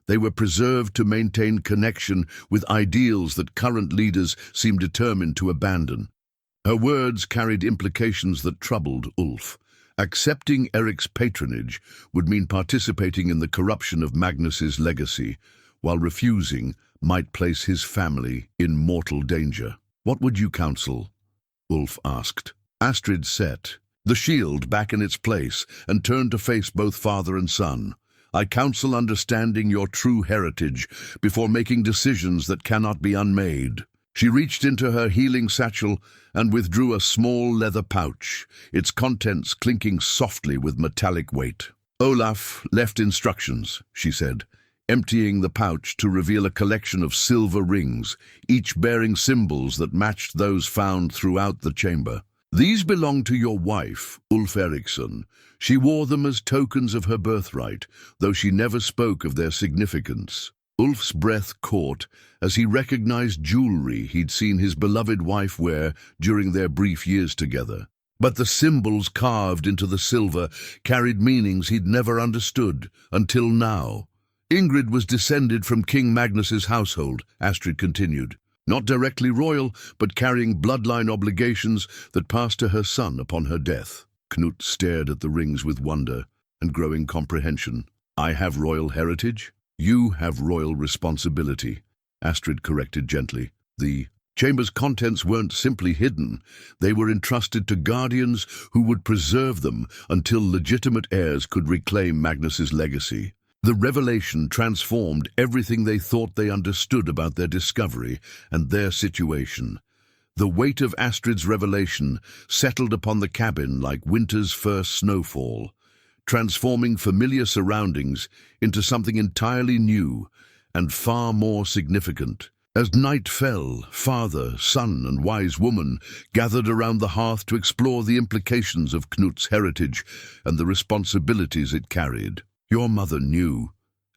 They were preserved to maintain connection with ideals that current leaders seem determined to abandon. Her words carried implications that troubled Ulf. Accepting Erik's patronage would mean participating in the corruption of Magnus's legacy, while refusing might place his family in mortal danger. What would you counsel? Ulf asked. Astrid set the shield back in its place and turned to face both father and son. I counsel understanding your true heritage before making decisions that cannot be unmade. She reached into her healing satchel and withdrew a small leather pouch, its contents clinking softly with metallic weight. Olaf left instructions, she said, emptying the pouch to reveal a collection of silver rings, each bearing symbols that matched those found throughout the chamber. These belong to your wife, Ulf Eriksson. She wore them as tokens of her birthright, though she never spoke of their significance. Ulf's breath caught as he recognized jewelry he'd seen his beloved wife wear during their brief years together. But the symbols carved into the silver carried meanings he'd never understood until now. Ingrid was descended from King Magnus's household, Astrid continued. Not directly royal, but carrying bloodline obligations that passed to her son upon her death. Knut stared at the rings with wonder and growing comprehension. I have royal heritage? You have royal responsibility, Astrid corrected gently. The chamber's contents weren't simply hidden. They were entrusted to guardians who would preserve them until legitimate heirs could reclaim Magnus's legacy. The revelation transformed everything they thought they understood about their discovery and their situation. The weight of Astrid's revelation settled upon the cabin like winter's first snowfall, transforming familiar surroundings into something entirely new and far more significant. As night fell, father, son, and wise woman gathered around the hearth to explore the implications of Knut's heritage and the responsibilities it carried. Your mother knew,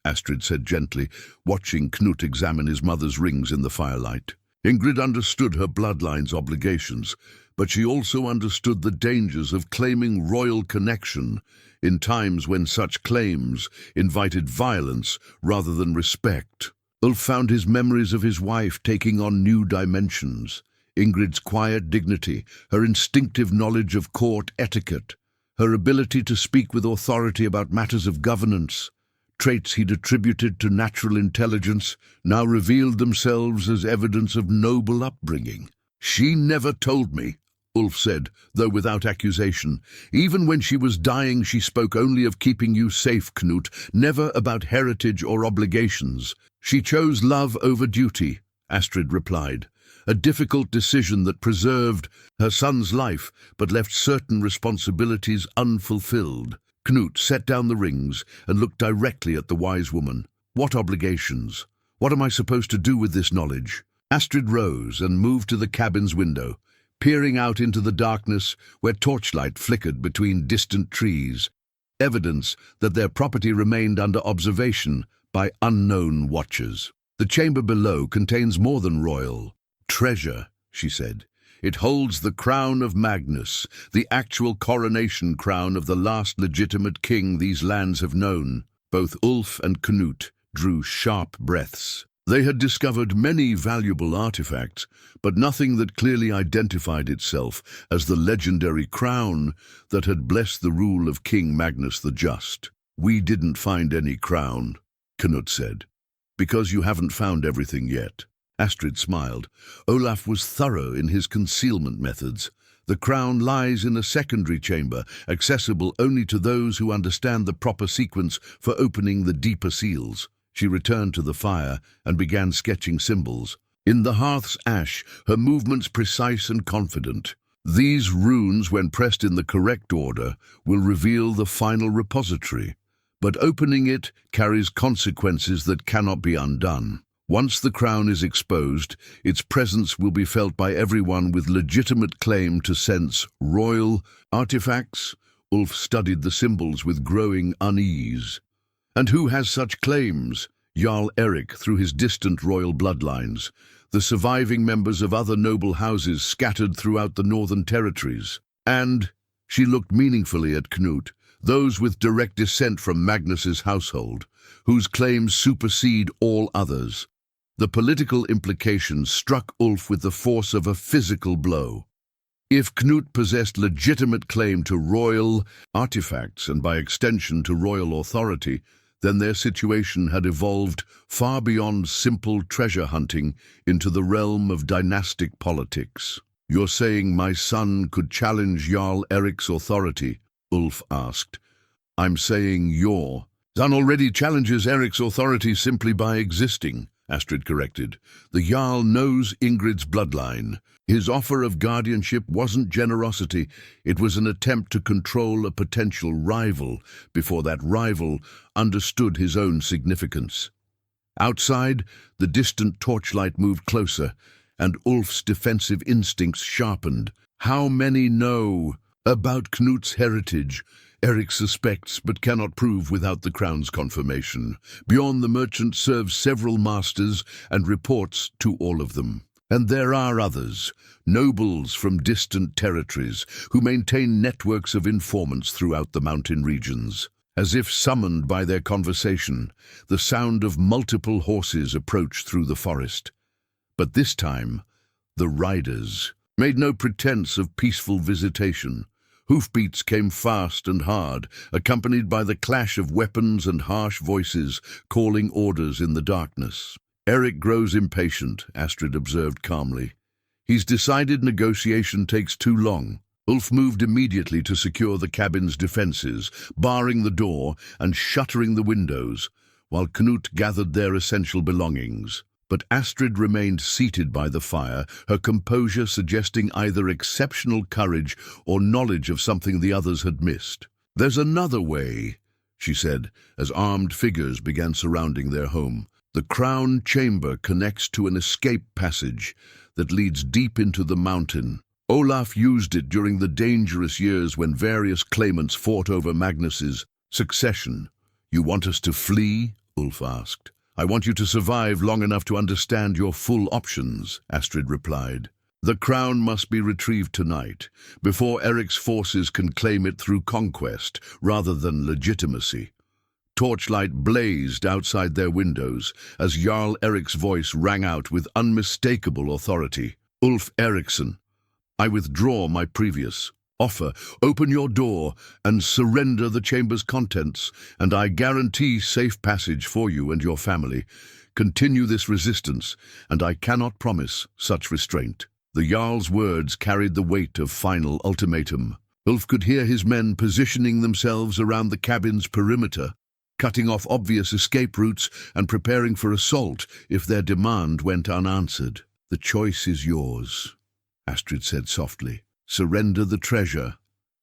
Astrid said gently, watching Knut examine his mother's rings in the firelight. Ingrid understood her bloodline's obligations, but she also understood the dangers of claiming royal connection in times when such claims invited violence rather than respect. Ulf found his memories of his wife taking on new dimensions. Ingrid's quiet dignity, her instinctive knowledge of court etiquette, her ability to speak with authority about matters of governance, Traits he'd attributed to natural intelligence now revealed themselves as evidence of noble upbringing. "She never told me," Ulf said, though without accusation. "Even when she was dying, she spoke only of keeping you safe, Knut, never about heritage or obligations. She chose love over duty," Astrid replied. "A difficult decision that preserved her son's life, but left certain responsibilities unfulfilled." Knut set down the rings and looked directly at the wise woman. "What obligations? What am I supposed to do with this knowledge?" Astrid rose and moved to the cabin's window, peering out into the darkness where torchlight flickered between distant trees, evidence that their property remained under observation by unknown watchers. "The chamber below contains more than royal treasure," she said. "It holds the crown of Magnus, the actual coronation crown of the last legitimate king these lands have known." Both Ulf and Knut drew sharp breaths. They had discovered many valuable artifacts, but nothing that clearly identified itself as the legendary crown that had blessed the rule of King Magnus the Just. "We didn't find any crown," Knut said, "because you haven't found everything yet." Astrid smiled. Olaf was thorough in his concealment methods. "The crown lies in a secondary chamber, accessible only to those who understand the proper sequence for opening the deeper seals." She returned to the fire and began sketching symbols. In the hearth's ash, her movements precise and confident. "These runes, when pressed in the correct order, will reveal the final repository. But opening it carries consequences that cannot be undone. Once the crown is exposed, its presence will be felt by everyone with legitimate claim to sense royal artifacts." Ulf studied the symbols with growing unease. "And who has such claims?" "Jarl Erik, through his distant royal bloodlines. The surviving members of other noble houses scattered throughout the northern territories. And," she looked meaningfully at Knut, "those with direct descent from Magnus's household, whose claims supersede all others." The political implications struck Ulf with the force of a physical blow. If Knut possessed legitimate claim to royal artifacts and by extension to royal authority, then their situation had evolved far beyond simple treasure hunting into the realm of dynastic politics. "You're saying my son could challenge Jarl Erik's authority?" Ulf asked. "I'm saying your son already challenges Erik's authority simply by existing," Astrid corrected. "The Jarl knows Ingrid's bloodline. His offer of guardianship wasn't generosity, it was an attempt to control a potential rival before that rival understood his own significance." Outside, the distant torchlight moved closer, and Ulf's defensive instincts sharpened. "How many know about Knut's heritage?" "Erik suspects, but cannot prove without the crown's confirmation. Bjorn the merchant serves several masters and reports to all of them. And there are others, nobles from distant territories, who maintain networks of informants throughout the mountain regions." As if summoned by their conversation, the sound of multiple horses approached through the forest. But this time, the riders made no pretense of peaceful visitation. Hoofbeats came fast and hard, accompanied by the clash of weapons and harsh voices calling orders in the darkness. "Erik grows impatient," Astrid observed calmly. "He's decided negotiation takes too long." Ulf moved immediately to secure the cabin's defenses, barring the door and shuttering the windows, while Knut gathered their essential belongings. But Astrid remained seated by the fire, her composure suggesting either exceptional courage or knowledge of something the others had missed. "There's another way," she said, as armed figures began surrounding their home. "The crown chamber connects to an escape passage that leads deep into the mountain. Olaf used it during the dangerous years when various claimants fought over Magnus's succession." "You want us to flee?" Ulf asked. "I want you to survive long enough to understand your full options," Astrid replied. "The crown must be retrieved tonight, before Erik's forces can claim it through conquest rather than legitimacy." Torchlight blazed outside their windows as Jarl Erik's voice rang out with unmistakable authority. "Ulf Eriksson, I withdraw my previous Offer, open your door, and surrender the chamber's contents, and I guarantee safe passage for you and your family. Continue this resistance, and I cannot promise such restraint." The Jarl's words carried the weight of final ultimatum. Ulf could hear his men positioning themselves around the cabin's perimeter, cutting off obvious escape routes and preparing for assault if their demand went unanswered. "The choice is yours," Astrid said softly. "Surrender the treasure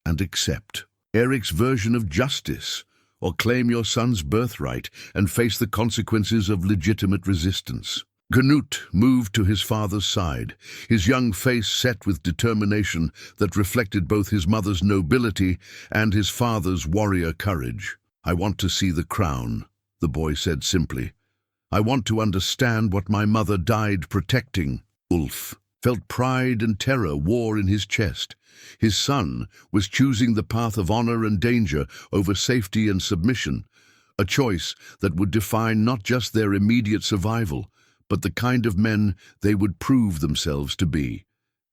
and accept Eric's version of justice, or claim your son's birthright and face the consequences of legitimate resistance." Knut moved to his father's side, his young face set with determination that reflected both his mother's nobility and his father's warrior courage. "I want to see the crown," the boy said simply. "I want to understand what my mother died protecting." Ulf felt pride and terror war in his chest. His son was choosing the path of honor and danger over safety and submission, a choice that would define not just their immediate survival, but the kind of men they would prove themselves to be.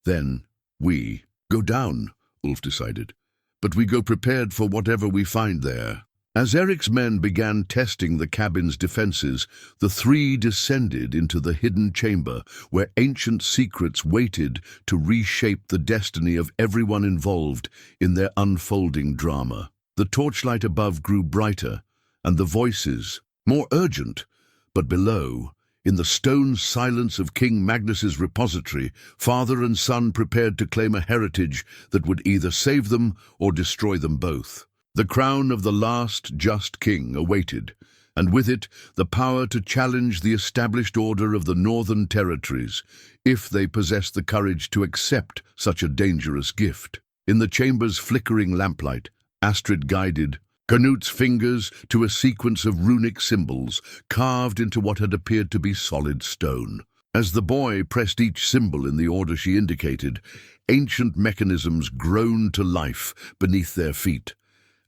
"Then we go down," Ulf decided, "but we go prepared for whatever we find there." As Eric's men began testing the cabin's defenses, the three descended into the hidden chamber where ancient secrets waited to reshape the destiny of everyone involved in their unfolding drama. The torchlight above grew brighter, and the voices more urgent, but below, in the stone silence of King Magnus's repository, father and son prepared to claim a heritage that would either save them or destroy them both. The crown of the last just king awaited, and with it the power to challenge the established order of the northern territories, if they possessed the courage to accept such a dangerous gift. In the chamber's flickering lamplight, Astrid guided Knut's fingers to a sequence of runic symbols carved into what had appeared to be solid stone. As the boy pressed each symbol in the order she indicated, ancient mechanisms groaned to life beneath their feet,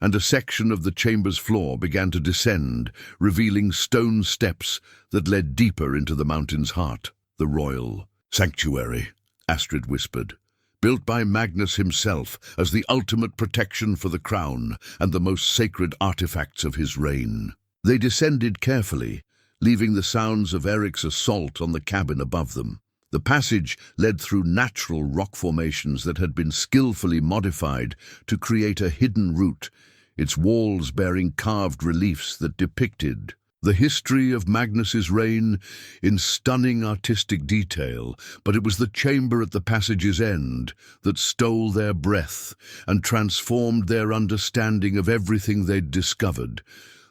and a section of the chamber's floor began to descend, revealing stone steps that led deeper into the mountain's heart. "The royal sanctuary," Astrid whispered, "built by Magnus himself as the ultimate protection for the crown and the most sacred artifacts of his reign." They descended carefully, leaving the sounds of Eric's assault on the cabin above them. The passage led through natural rock formations that had been skillfully modified to create a hidden route, its walls bearing carved reliefs that depicted the history of Magnus's reign in stunning artistic detail. But it was the chamber at the passage's end that stole their breath and transformed their understanding of everything they'd discovered.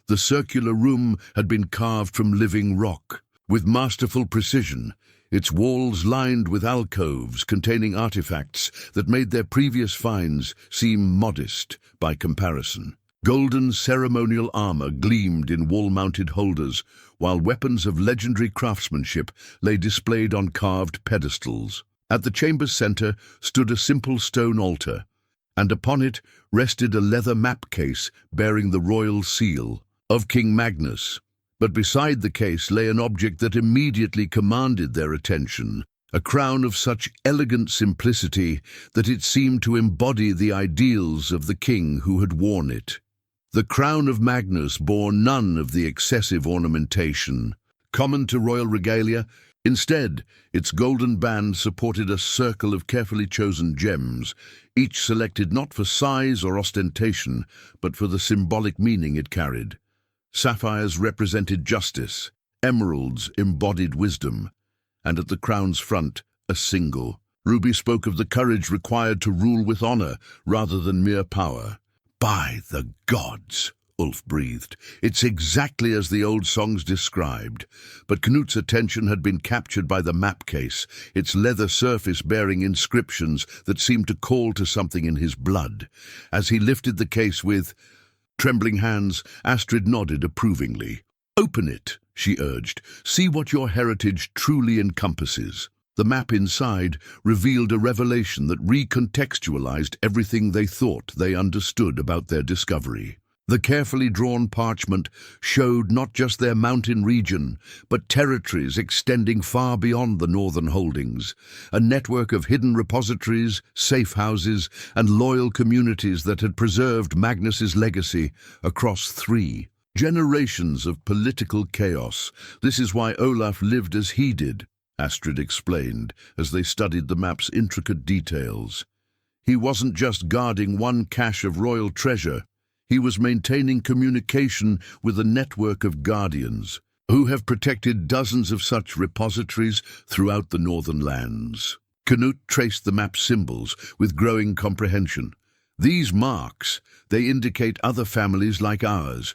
The circular room had been carved from living rock, with masterful precision, its walls lined with alcoves containing artifacts that made their previous finds seem modest by comparison. Golden ceremonial armor gleamed in wall-mounted holders, while weapons of legendary craftsmanship lay displayed on carved pedestals. At the chamber's center stood a simple stone altar, and upon it rested a leather map case bearing the royal seal of King Magnus. But beside the case lay an object that immediately commanded their attention, a crown of such elegant simplicity that it seemed to embody the ideals of the king who had worn it. The crown of Magnus bore none of the excessive ornamentation common to royal regalia. Instead, its golden band supported a circle of carefully chosen gems, each selected not for size or ostentation, but for the symbolic meaning it carried. Sapphires represented justice, emeralds embodied wisdom, and at the crown's front, a single ruby spoke of the courage required to rule with honor rather than mere power. "By the gods," Ulf breathed. "It's exactly as the old songs described." But Knut's attention had been captured by the map case, its leather surface bearing inscriptions that seemed to call to something in his blood. As he lifted the case with trembling hands, Astrid nodded approvingly. "Open it," she urged. "See what your heritage truly encompasses." The map inside revealed a revelation that recontextualized everything they thought they understood about their discovery. The carefully drawn parchment showed not just their mountain region, but territories extending far beyond the northern holdings, a network of hidden repositories, safe houses, and loyal communities that had preserved Magnus's legacy across 3 generations of political chaos. This is why Olaf lived as he did, Astrid explained as they studied the map's intricate details. He wasn't just guarding one cache of royal treasure. He was maintaining communication with a network of guardians who have protected dozens of such repositories throughout the northern lands. Knut traced the map's symbols with growing comprehension. These marks, they indicate other families like ours,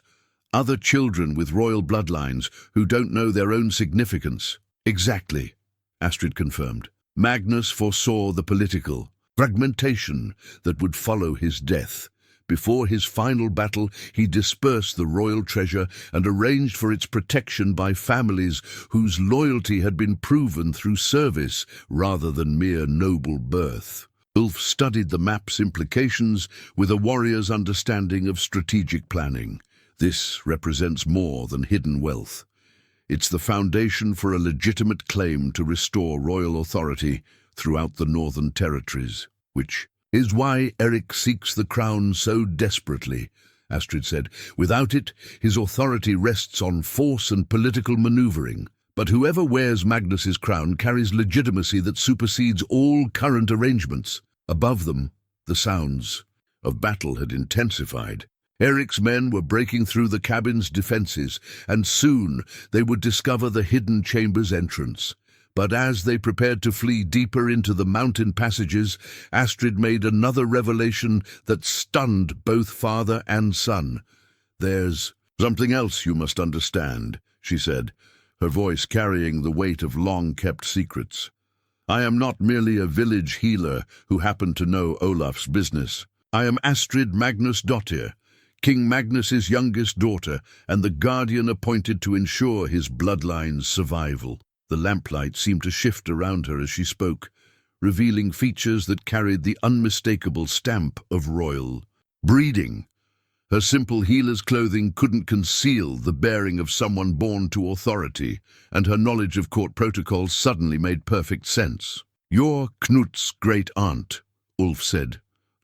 other children with royal bloodlines who don't know their own significance. Exactly, Astrid confirmed. Magnus foresaw the political fragmentation that would follow his death. Before his final battle, he dispersed the royal treasure and arranged for its protection by families whose loyalty had been proven through service rather than mere noble birth. Ulf studied the map's implications with a warrior's understanding of strategic planning. This represents more than hidden wealth. It's the foundation for a legitimate claim to restore royal authority throughout the northern territories, which is why Erik seeks the crown so desperately, Astrid said. Without it, his authority rests on force and political maneuvering. But whoever wears Magnus's crown carries legitimacy that supersedes all current arrangements. Above them, the sounds of battle had intensified. Erik's men were breaking through the cabin's defenses, and soon they would discover the hidden chamber's entrance. But as they prepared to flee deeper into the mountain passages, Astrid made another revelation that stunned both father and son. "There's something else you must understand," she said, her voice carrying the weight of long-kept secrets. "I am not merely a village healer who happened to know Olaf's business. I am Astrid Magnusdottir, King Magnus's youngest daughter, and the guardian appointed to ensure his bloodline's survival." The lamplight seemed to shift around her as she spoke, revealing features that carried the unmistakable stamp of royal breeding. Her simple healer's clothing couldn't conceal the bearing of someone born to authority, and her knowledge of court protocols suddenly made perfect sense. "You're Knut's great-aunt," Ulf said,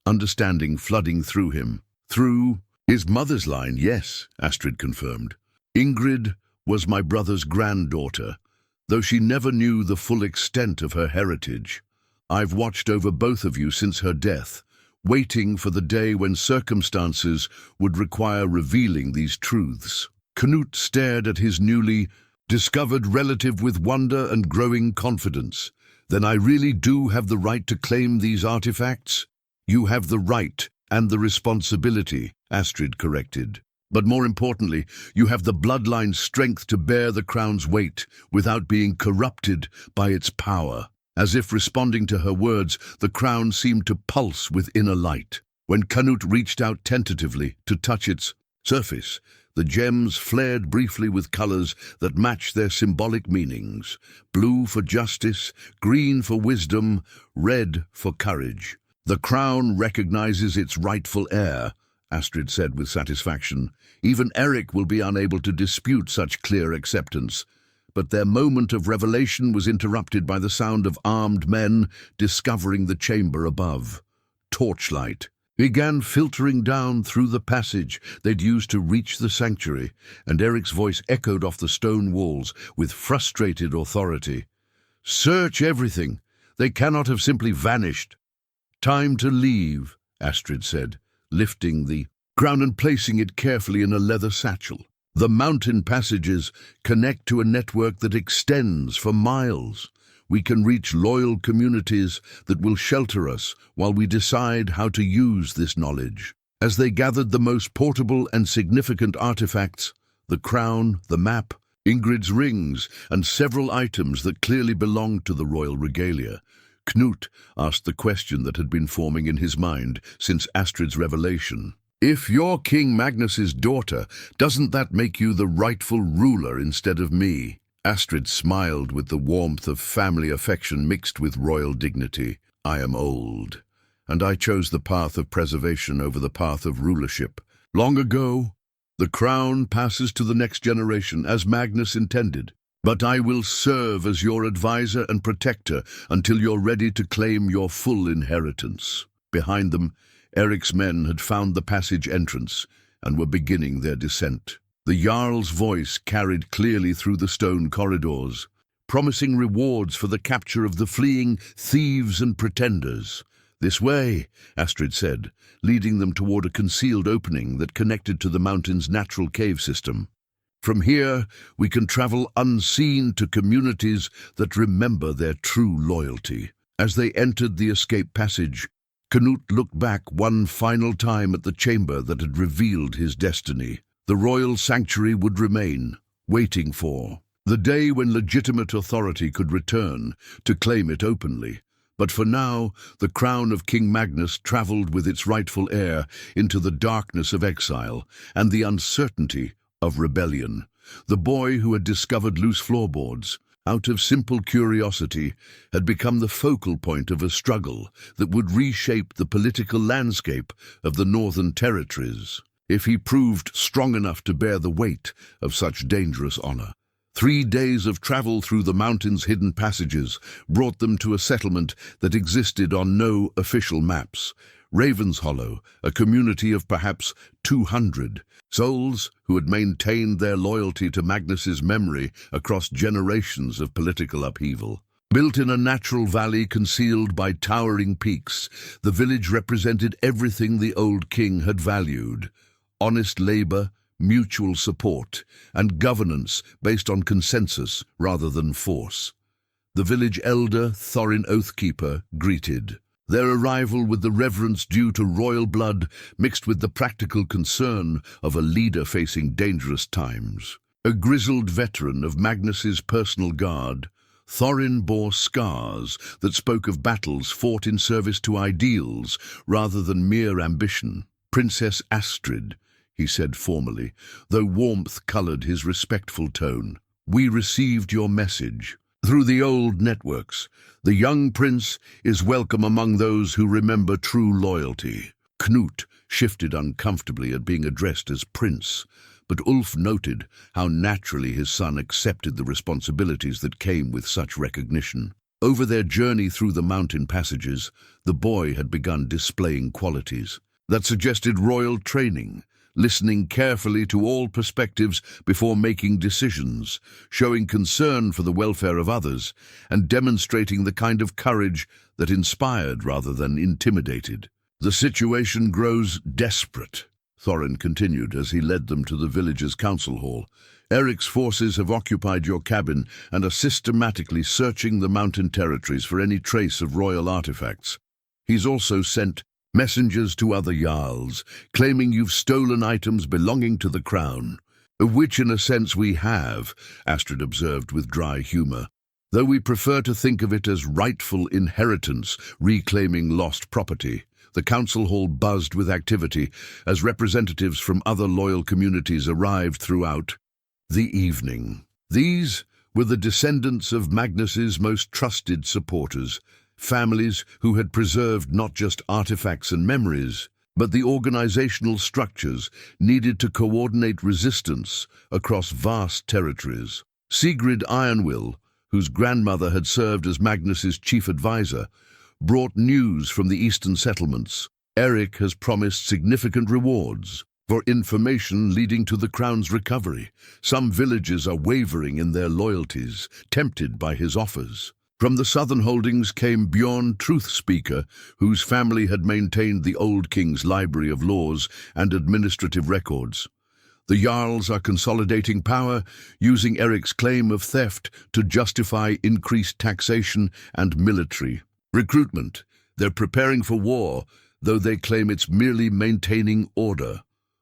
understanding flooding through him. "Through his mother's line, yes," Astrid confirmed. "Ingrid was my brother's granddaughter, though she never knew the full extent of her heritage. I've watched over both of you since her death, waiting for the day when circumstances would require revealing these truths." Knut stared at his newly discovered relative with wonder and growing confidence. "Then I really do have the right to claim these artifacts?" "You have the right and the responsibility," Astrid corrected. "But more importantly, you have the bloodline strength to bear the crown's weight without being corrupted by its power." As if responding to her words, the crown seemed to pulse with inner light. When Knut reached out tentatively to touch its surface, the gems flared briefly with colors that matched their symbolic meanings: blue for justice, green for wisdom, red for courage. "The crown recognizes its rightful heir," Astrid said with satisfaction. "Even Erik will be unable to dispute such clear acceptance." But their moment of revelation was interrupted by the sound of armed men discovering the chamber above. Torchlight began filtering down through the passage they'd used to reach the sanctuary, and Erik's voice echoed off the stone walls with frustrated authority. "Search everything. They cannot have simply vanished." "Time to leave," Astrid said, lifting the crown and placing it carefully in a leather satchel. "The mountain passages connect to a network that extends for miles. We can reach loyal communities that will shelter us while we decide how to use this knowledge." As they gathered the most portable and significant artifacts, the crown, the map, Ingrid's rings, and several items that clearly belonged to the royal regalia, Knut asked the question that had been forming in his mind since Astrid's revelation. "If you're King Magnus's daughter, doesn't that make you the rightful ruler instead of me?" Astrid smiled with the warmth of family affection mixed with royal dignity. "I am old, and I chose the path of preservation over the path of rulership. Long ago, the crown passes to the next generation, as Magnus intended. But I will serve as your advisor and protector until you're ready to claim your full inheritance. Behind them, Eric's men had found the passage entrance and were beginning their descent. The Jarl's voice carried clearly through the stone corridors, promising rewards for the capture of the fleeing thieves and pretenders. "This way," Astrid said, leading them toward a concealed opening that connected to the mountain's natural cave system. "From here, we can travel unseen to communities that remember their true loyalty." As they entered the escape passage, Knut looked back one final time at the chamber that had revealed his destiny. The royal sanctuary would remain, waiting for the day when legitimate authority could return to claim it openly. But for now, the crown of King Magnus traveled with its rightful heir into the darkness of exile and the uncertainty of rebellion. The boy who had discovered loose floorboards, out of simple curiosity, had become the focal point of a struggle that would reshape the political landscape of the Northern Territories, if he proved strong enough to bear the weight of such dangerous honor. 3 days of travel through the mountain's hidden passages brought them to a settlement that existed on no official maps. Ravenshollow, a community of perhaps 200 souls who had maintained their loyalty to Magnus's memory across generations of political upheaval. Built in a natural valley concealed by towering peaks, the village represented everything the old king had valued: honest labor, mutual support, and governance based on consensus rather than force. The village elder, Thorin Oathkeeper, greeted their arrival with the reverence due to royal blood mixed with the practical concern of a leader facing dangerous times. A grizzled veteran of Magnus's personal guard, Thorin bore scars that spoke of battles fought in service to ideals rather than mere ambition. "Princess Astrid," he said formally, though warmth colored his respectful tone, "we received your message. Through the old networks, the young prince is welcome among those who remember true loyalty." Knut shifted uncomfortably at being addressed as prince, but Ulf noted how naturally his son accepted the responsibilities that came with such recognition. Over their journey through the mountain passages, the boy had begun displaying qualities that suggested royal training, listening carefully to all perspectives before making decisions, showing concern for the welfare of others, and demonstrating the kind of courage that inspired rather than intimidated. "The situation grows desperate," Thorin continued as he led them to the village's council hall. "Eric's forces have occupied your cabin and are systematically searching the mountain territories for any trace of royal artifacts. He's also sent messengers to other Jarls, claiming you've stolen items belonging to the crown." "Which in a sense we have," Astrid observed with dry humor, "though we prefer to think of it as rightful inheritance, reclaiming lost property." The council hall buzzed with activity as representatives from other loyal communities arrived throughout the evening. These were the descendants of Magnus's most trusted supporters, families who had preserved not just artifacts and memories, but the organizational structures needed to coordinate resistance across vast territories. Sigrid Ironwill, whose grandmother had served as Magnus's chief advisor, brought news from the eastern settlements. "Eric has promised significant rewards for information leading to the crown's recovery. Some villagers are wavering in their loyalties, tempted by his offers." From the southern holdings came Bjorn Truthspeaker, whose family had maintained the old king's library of laws and administrative records. "The Jarls are consolidating power, using Eric's claim of theft to justify increased taxation and military recruitment. They're preparing for war, though they claim it's merely maintaining order."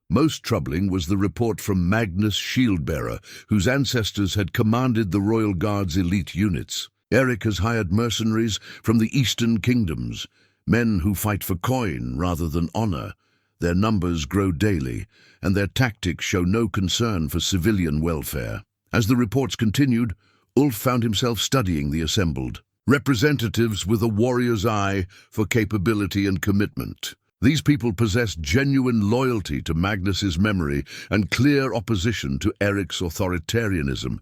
Most troubling was the report from Magnus Shieldbearer, whose ancestors had commanded the Royal Guard's elite units. "Eric has hired mercenaries from the eastern kingdoms, men who fight for coin rather than honor. Their numbers grow daily, and their tactics show no concern for civilian welfare." As the reports continued, Ulf found himself studying the assembled representatives with a warrior's eye for capability and commitment. These people possessed genuine loyalty to Magnus's memory and clear opposition to Eric's authoritarianism,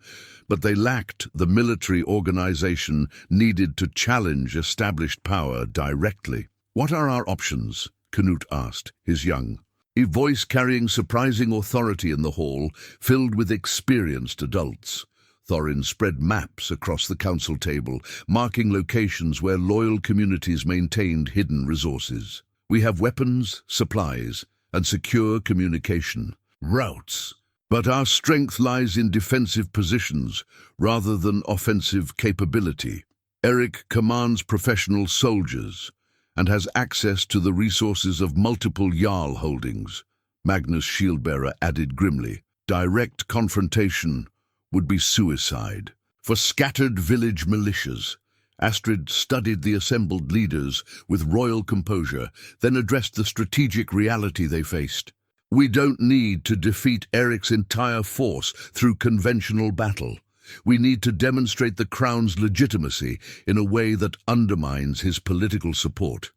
but they lacked the military organization needed to challenge established power directly. "What are our options?" Knut asked, his young, a voice carrying surprising authority in the hall, filled with experienced adults. Thorin spread maps across the council table, marking locations where loyal communities maintained hidden resources. "We have weapons, supplies, and secure communication routes. But our strength lies in defensive positions rather than offensive capability. Eric commands professional soldiers and has access to the resources of multiple Jarl holdings," Magnus Shieldbearer added grimly. "Direct confrontation would be suicide." For scattered village militias, Astrid studied the assembled leaders with royal composure, then addressed the strategic reality they faced. "We don't need to defeat Eric's entire force through conventional battle. We need to demonstrate the crown's legitimacy in a way that undermines his political support."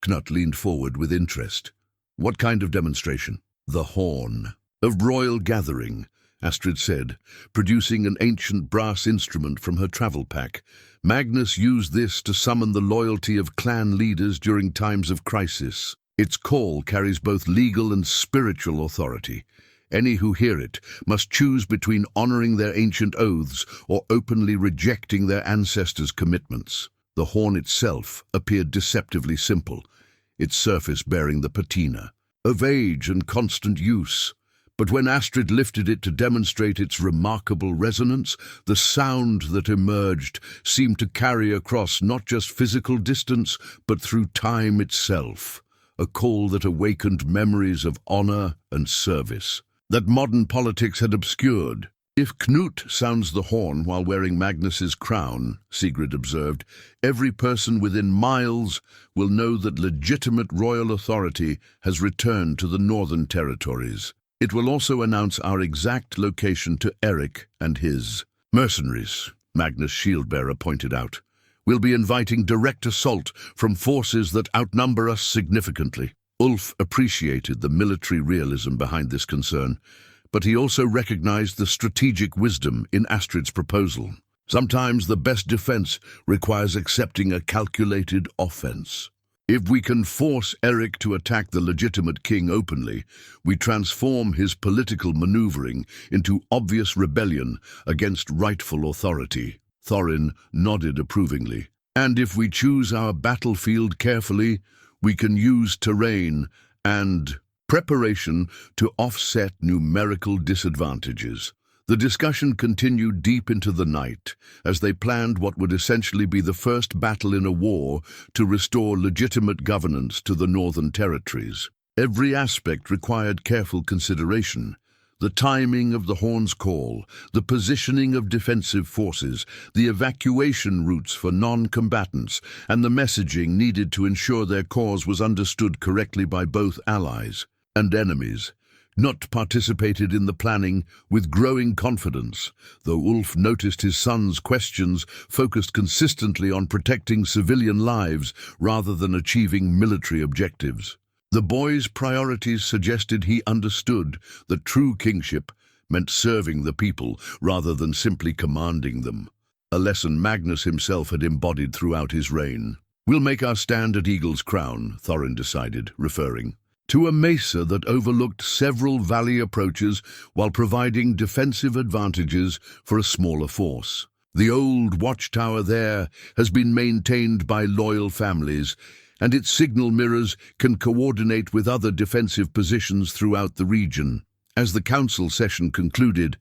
Knut leaned forward with interest. "What kind of demonstration?" "The horn of royal gathering," Astrid said, producing an ancient brass instrument from her travel pack. "Magnus used this to summon the loyalty of clan leaders during times of crisis. Its call carries both legal and spiritual authority. Any who hear it must choose between honoring their ancient oaths or openly rejecting their ancestors' commitments." The horn itself appeared deceptively simple, its surface bearing the patina of age and constant use. But when Astrid lifted it to demonstrate its remarkable resonance, the sound that emerged seemed to carry across not just physical distance, but through time itself, a call that awakened memories of honor and service that modern politics had obscured. "If Knut sounds the horn while wearing Magnus's crown," Sigrid observed, "every person within miles will know that legitimate royal authority has returned to the northern territories. It will also announce our exact location to Eric and his mercenaries," Magnus Shieldbearer pointed out. "We'll be inviting direct assault from forces that outnumber us significantly." Ulf appreciated the military realism behind this concern, but he also recognized the strategic wisdom in Astrid's proposal. Sometimes the best defense requires accepting a calculated offense. If we can force Eric to attack the legitimate king openly, we transform his political maneuvering into obvious rebellion against rightful authority. Thorin nodded approvingly. "And if we choose our battlefield carefully, we can use terrain and preparation to offset numerical disadvantages." The discussion continued deep into the night as they planned what would essentially be the first battle in a war to restore legitimate governance to the northern territories. Every aspect required careful consideration. The timing of the horn's call, the positioning of defensive forces, the evacuation routes for non-combatants, and the messaging needed to ensure their cause was understood correctly by both allies and enemies. Knut participated in the planning with growing confidence, though Ulf noticed his son's questions focused consistently on protecting civilian lives rather than achieving military objectives. The boy's priorities suggested he understood that true kingship meant serving the people rather than simply commanding them, a lesson Magnus himself had embodied throughout his reign. "We'll make our stand at Eagle's Crown," Thorin decided, referring to a mesa that overlooked several valley approaches while providing defensive advantages for a smaller force. The old watchtower there has been maintained by loyal families, and its signal mirrors can coordinate with other defensive positions throughout the region. As the council session concluded,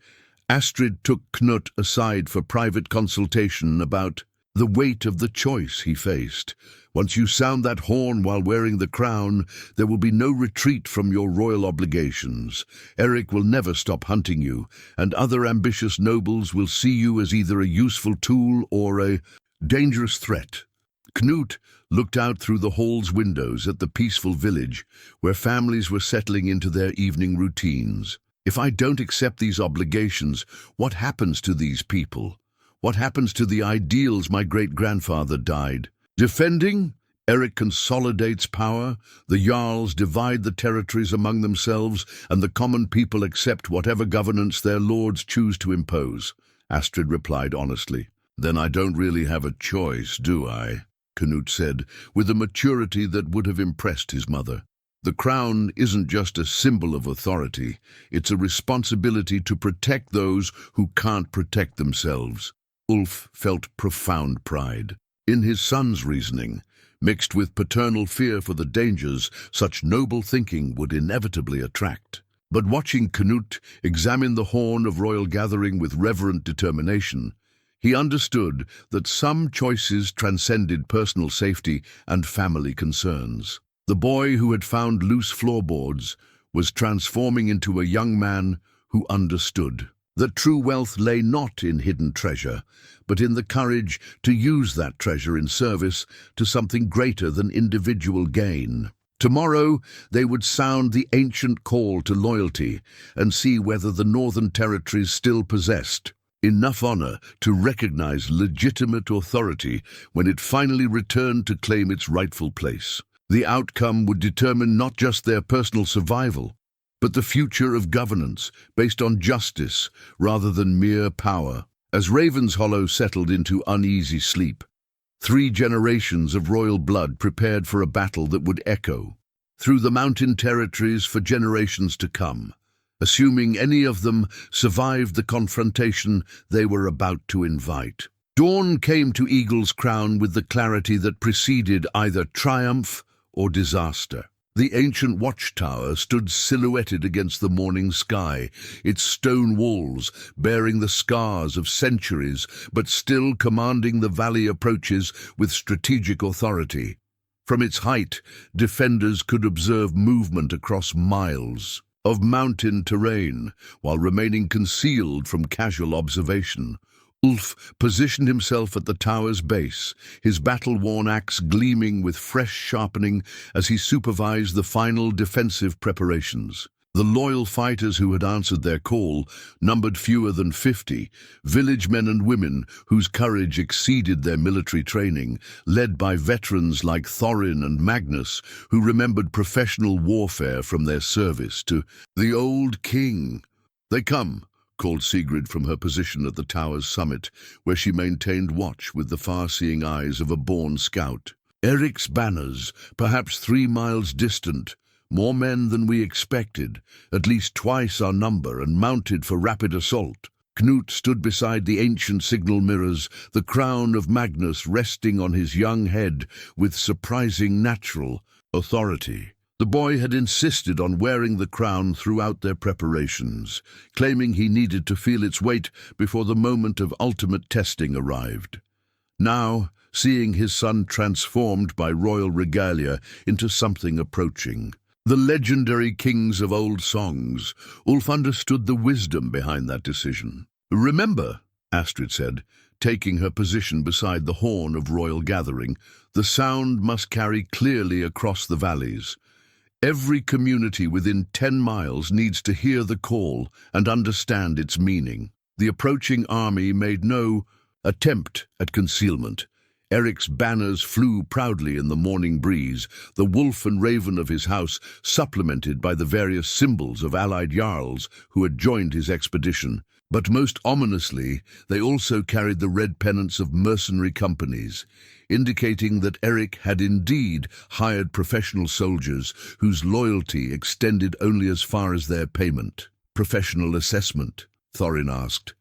Astrid took Knut aside for private consultation about the weight of the choice he faced. "Once you sound that horn while wearing the crown, there will be no retreat from your royal obligations. Eric will never stop hunting you, and other ambitious nobles will see you as either a useful tool or a dangerous threat." Knut looked out through the hall's windows at the peaceful village, where families were settling into their evening routines. "If I don't accept these obligations, what happens to these people? What happens to the ideals my great-grandfather died defending?" Erik consolidates power, the Jarls divide the territories among themselves, and the common people accept whatever governance their lords choose to impose. Astrid replied honestly. Then I don't really have a choice, do I? Knut said, with a maturity that would have impressed his mother. The crown isn't just a symbol of authority, it's a responsibility to protect those who can't protect themselves. Ulf felt profound pride in his son's reasoning, mixed with paternal fear for the dangers such noble thinking would inevitably attract. But watching Knut examine the horn of royal gathering with reverent determination, he understood that some choices transcended personal safety and family concerns. The boy who had found loose floorboards was transforming into a young man who understood that true wealth lay not in hidden treasure, but in the courage to use that treasure in service to something greater than individual gain. Tomorrow they would sound the ancient call to loyalty and see whether the northern territories still possessed enough honor to recognize legitimate authority when it finally returned to claim its rightful place. The outcome would determine not just their personal survival, but the future of governance based on justice rather than mere power. As Ravenshollow settled into uneasy sleep, 3 generations of royal blood prepared for a battle that would echo through the mountain territories for generations to come, assuming any of them survived the confrontation they were about to invite. Dawn came to Eagle's Crown with the clarity that preceded either triumph or disaster. The ancient watchtower stood silhouetted against the morning sky, its stone walls bearing the scars of centuries, but still commanding the valley approaches with strategic authority. From its height, defenders could observe movement across miles of mountain terrain, while remaining concealed from casual observation. Ulf positioned himself at the tower's base, his battle-worn axe gleaming with fresh sharpening as he supervised the final defensive preparations. The loyal fighters who had answered their call numbered fewer than 50, village men and women whose courage exceeded their military training, led by veterans like Thorin and Magnus, who remembered professional warfare from their service to the old king. "They come," called Sigrid from her position at the tower's summit, where she maintained watch with the far-seeing eyes of a born scout. Erik's banners, perhaps 3 miles distant, more men than we expected, at least twice our number and mounted for rapid assault. Knut stood beside the ancient signal mirrors, the crown of Magnus resting on his young head with surprising natural authority. The boy had insisted on wearing the crown throughout their preparations, claiming he needed to feel its weight before the moment of ultimate testing arrived. Now, seeing his son transformed by royal regalia into something approaching the legendary kings of old songs, Ulf understood the wisdom behind that decision. "Remember," Astrid said, taking her position beside the horn of royal gathering, "the sound must carry clearly across the valleys. Every community within 10 miles needs to hear the call and understand its meaning." The approaching army made no attempt at concealment. Erik's banners flew proudly in the morning breeze, the wolf and raven of his house supplemented by the various symbols of allied jarls who had joined his expedition. But most ominously, they also carried the red pennants of mercenary companies, indicating that Erik had indeed hired professional soldiers whose loyalty extended only as far as their payment. "Professional assessment?" Thorin asked,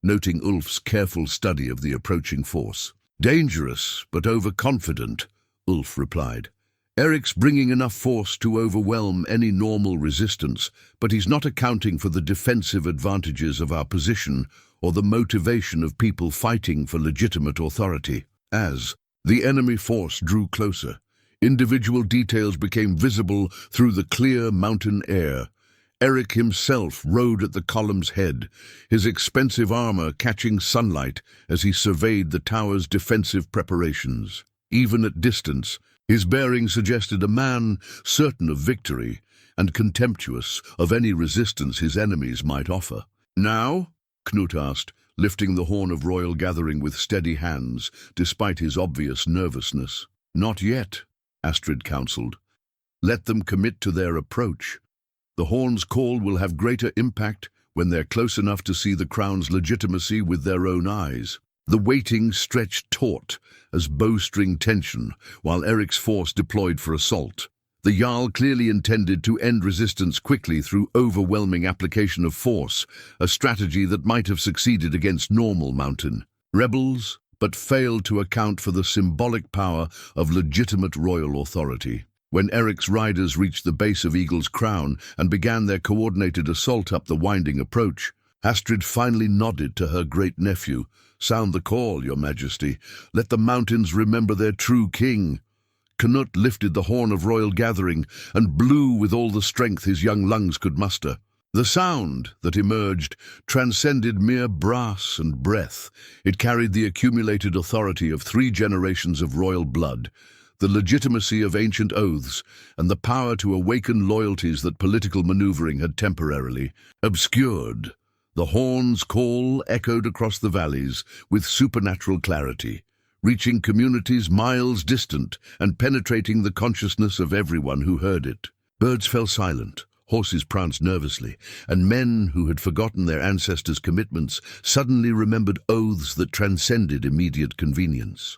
noting Ulf's careful study of the approaching force. "Dangerous, but overconfident," Ulf replied. "Erik's bringing enough force to overwhelm any normal resistance, but he's not accounting for the defensive advantages of our position or the motivation of people fighting for legitimate authority." As the enemy force drew closer, individual details became visible through the clear mountain air. Erik himself rode at the column's head, his expensive armor catching sunlight as he surveyed the tower's defensive preparations. Even at distance, his bearing suggested a man certain of victory and contemptuous of any resistance his enemies might offer. "Now?" Knut asked, lifting the horn of royal gathering with steady hands, despite his obvious nervousness. "Not yet," Astrid counseled. Let them commit to their approach. The horn's call will have greater impact when they're close enough to see the crown's legitimacy with their own eyes. The waiting stretched taut as bowstring tension, while Eric's force deployed for assault. The Jarl clearly intended to end resistance quickly through overwhelming application of force, a strategy that might have succeeded against normal mountain rebels, but failed to account for the symbolic power of legitimate royal authority. When Eric's riders reached the base of Eagle's Crown and began their coordinated assault up the winding approach, Astrid finally nodded to her great-nephew. "Sound the call, your majesty. Let the mountains remember their true king." Knut lifted the horn of royal gathering and blew with all the strength his young lungs could muster. The sound that emerged transcended mere brass and breath. It carried the accumulated authority of 3 generations of royal blood, the legitimacy of ancient oaths, and the power to awaken loyalties that political maneuvering had temporarily obscured. The horn's call echoed across the valleys with supernatural clarity, reaching communities miles distant and penetrating the consciousness of everyone who heard it. Birds fell silent, horses pranced nervously, and men who had forgotten their ancestors' commitments suddenly remembered oaths that transcended immediate convenience.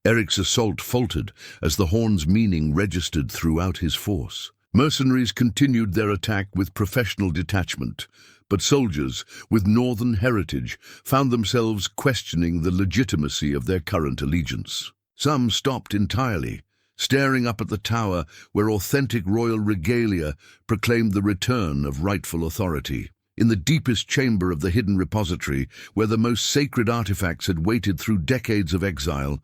Eric's assault faltered as the horn's meaning registered throughout his force. Mercenaries continued their attack with professional detachment, but soldiers with northern heritage found themselves questioning the legitimacy of their current allegiance. Some stopped entirely, staring up at the tower where authentic royal regalia proclaimed the return of rightful authority. In the deepest chamber of the hidden repository, where the most sacred artifacts had waited through decades of exile,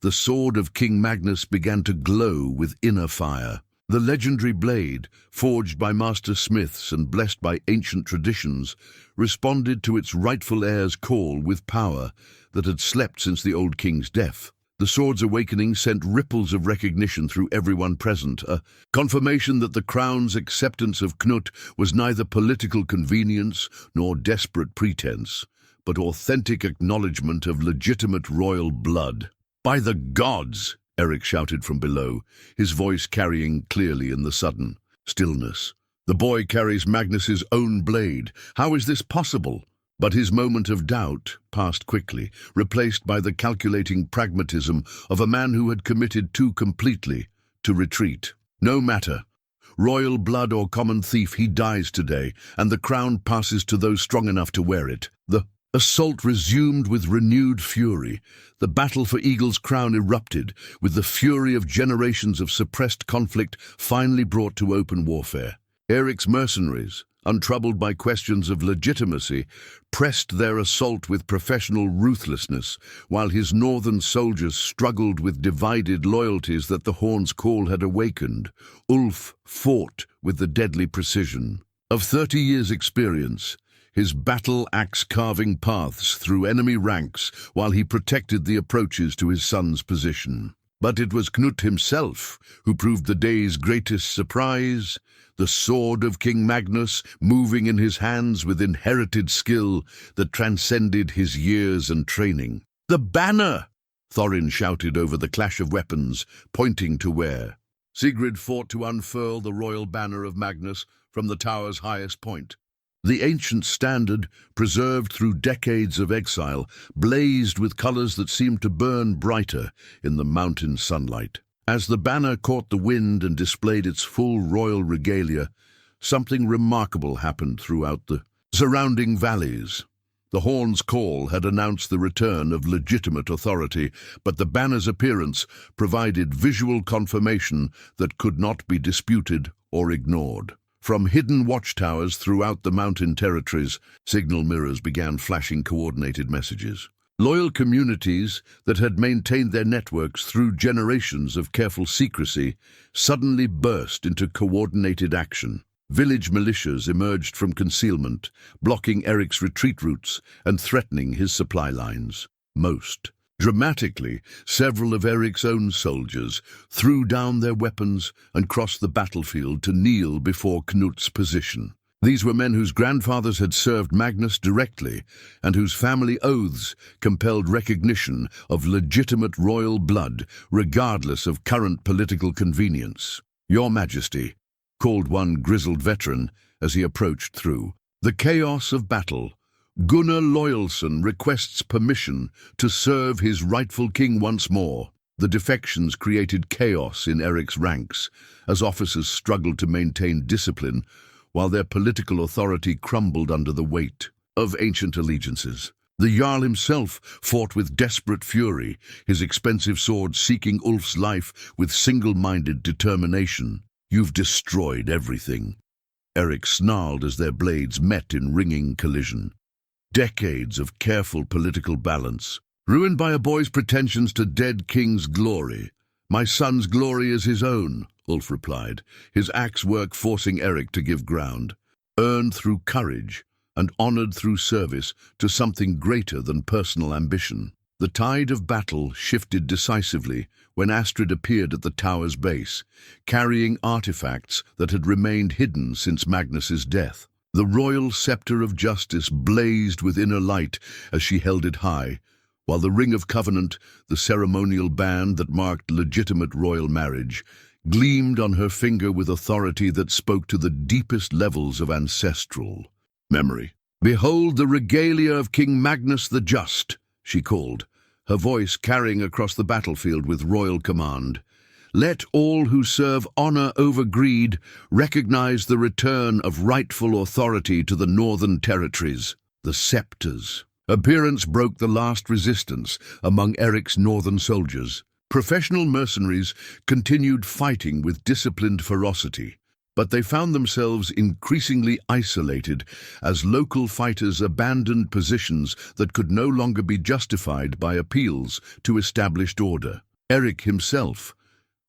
the sword of King Magnus began to glow with inner fire. The legendary blade, forged by master smiths and blessed by ancient traditions, responded to its rightful heir's call with power that had slept since the old king's death. The sword's awakening sent ripples of recognition through everyone present, a confirmation that the crown's acceptance of Knut was neither political convenience nor desperate pretense, but authentic acknowledgement of legitimate royal blood. "By the gods!" Eric shouted from below, his voice carrying clearly in the sudden stillness. "The boy carries Magnus's own blade. How is this possible?" But his moment of doubt passed quickly, replaced by the calculating pragmatism of a man who had committed too completely to retreat. "No matter. Royal blood or common thief, he dies today, and the crown passes to those strong enough to wear it." The assault resumed with renewed fury. The battle for Eagle's Crown erupted, with the fury of generations of suppressed conflict finally brought to open warfare. Eric's mercenaries, untroubled by questions of legitimacy, pressed their assault with professional ruthlessness, while his northern soldiers struggled with divided loyalties that the horn's call had awakened. Ulf fought with the deadly precision of 30 years' experience, his battle-axe carving paths through enemy ranks while he protected the approaches to his son's position. But it was Knut himself who proved the day's greatest surprise, the sword of King Magnus moving in his hands with inherited skill that transcended his years and training. "The banner!" Thorin shouted over the clash of weapons, pointing to where. Sigrid fought to unfurl the royal banner of Magnus from the tower's highest point. The ancient standard, preserved through decades of exile, blazed with colors that seemed to burn brighter in the mountain sunlight. As the banner caught the wind and displayed its full royal regalia, something remarkable happened throughout the surrounding valleys. The horn's call had announced the return of legitimate authority, but the banner's appearance provided visual confirmation that could not be disputed or ignored. From hidden watchtowers throughout the mountain territories, signal mirrors began flashing coordinated messages. Loyal communities that had maintained their networks through generations of careful secrecy suddenly burst into coordinated action. Village militias emerged from concealment, blocking Eric's retreat routes and threatening his supply lines. Most dramatically, several of Eric's own soldiers threw down their weapons and crossed the battlefield to kneel before Knut's position. These were men whose grandfathers had served Magnus directly and whose family oaths compelled recognition of legitimate royal blood, regardless of current political convenience. "Your Majesty," called one grizzled veteran as he approached through the chaos of battle, "Gunnar Loyalson requests permission to serve his rightful king once more." The defections created chaos in Eric's ranks as officers struggled to maintain discipline while their political authority crumbled under the weight of ancient allegiances. The Jarl himself fought with desperate fury, his expensive sword seeking Ulf's life with single-minded determination. "You've destroyed everything." Eric snarled as their blades met in ringing collision. Decades of careful political balance, ruined by a boy's pretensions to dead king's glory. "My son's glory is his own," Ulf replied, his axe work forcing Eric to give ground. Earned through courage and honored through service to something greater than personal ambition. The tide of battle shifted decisively when Astrid appeared at the tower's base, carrying artifacts that had remained hidden since Magnus's death. The royal scepter of justice blazed with inner light as she held it high, while the Ring of Covenant, the ceremonial band that marked legitimate royal marriage, gleamed on her finger with authority that spoke to the deepest levels of ancestral memory. "Behold the regalia of King Magnus the Just," she called, her voice carrying across the battlefield with royal command. "Let all who serve honor over greed recognize the return of rightful authority to the northern territories." The scepters. Appearance broke the last resistance among Eric's northern soldiers. Professional mercenaries continued fighting with disciplined ferocity, but they found themselves increasingly isolated as local fighters abandoned positions that could no longer be justified by appeals to established order. Eric himself,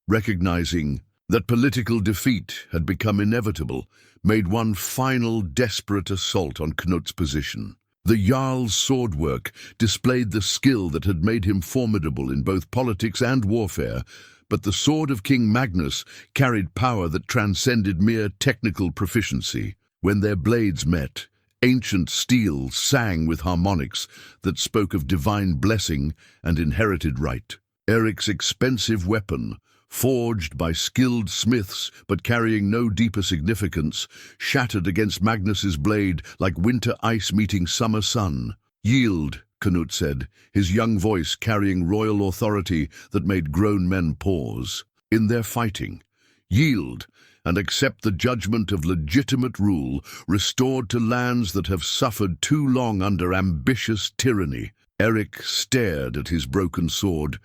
recognizing that political defeat had become inevitable, made one final desperate assault on Knut's position. The Jarl's swordwork displayed the skill that had made him formidable in both politics and warfare, but the sword of King Magnus carried power that transcended mere technical proficiency. When their blades met, ancient steel sang with harmonics that spoke of divine blessing and inherited right. Eric's expensive weapon, forged by skilled smiths but carrying no deeper significance, shattered against Magnus's blade like winter ice meeting summer sun. "Yield," Knut said, his young voice carrying royal authority that made grown men pause. In their fighting, yield and accept the judgment of legitimate rule restored to lands that have suffered too long under ambitious tyranny. Eric stared at his broken sword,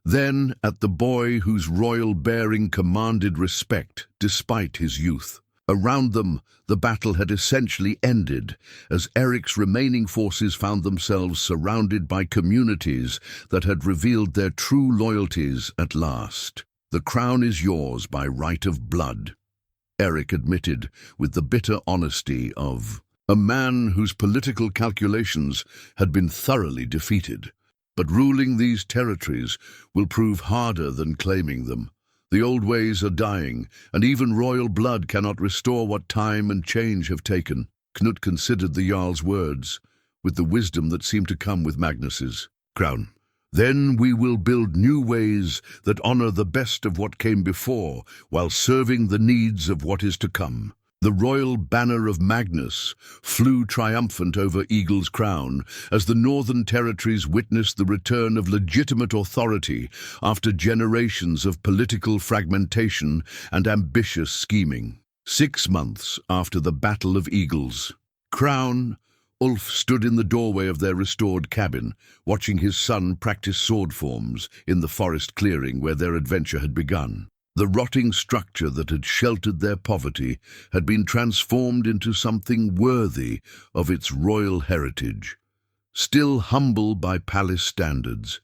then at the boy whose royal bearing commanded respect despite his youth. Around them, the battle had essentially ended, as Eric's remaining forces found themselves surrounded by communities that had revealed their true loyalties at last. "The crown is yours by right of blood," Eric admitted with the bitter honesty of a man whose political calculations had been thoroughly defeated. "But ruling these territories will prove harder than claiming them. The old ways are dying, and even royal blood cannot restore what time and change have taken." Knut considered the Jarl's words, with the wisdom that seemed to come with Magnus's crown. "Then we will build new ways that honor the best of what came before, while serving the needs of what is to come." The royal banner of Magnus flew triumphant over Eagle's Crown as the northern territories witnessed the return of legitimate authority after generations of political fragmentation and ambitious scheming. 6 months after the Battle of Eagle's Crown, Ulf stood in the doorway of their restored cabin, watching his son practice sword forms in the forest clearing where their adventure had begun. The rotting structure that had sheltered their poverty had been transformed into something worthy of its royal heritage, still humble by palace standards,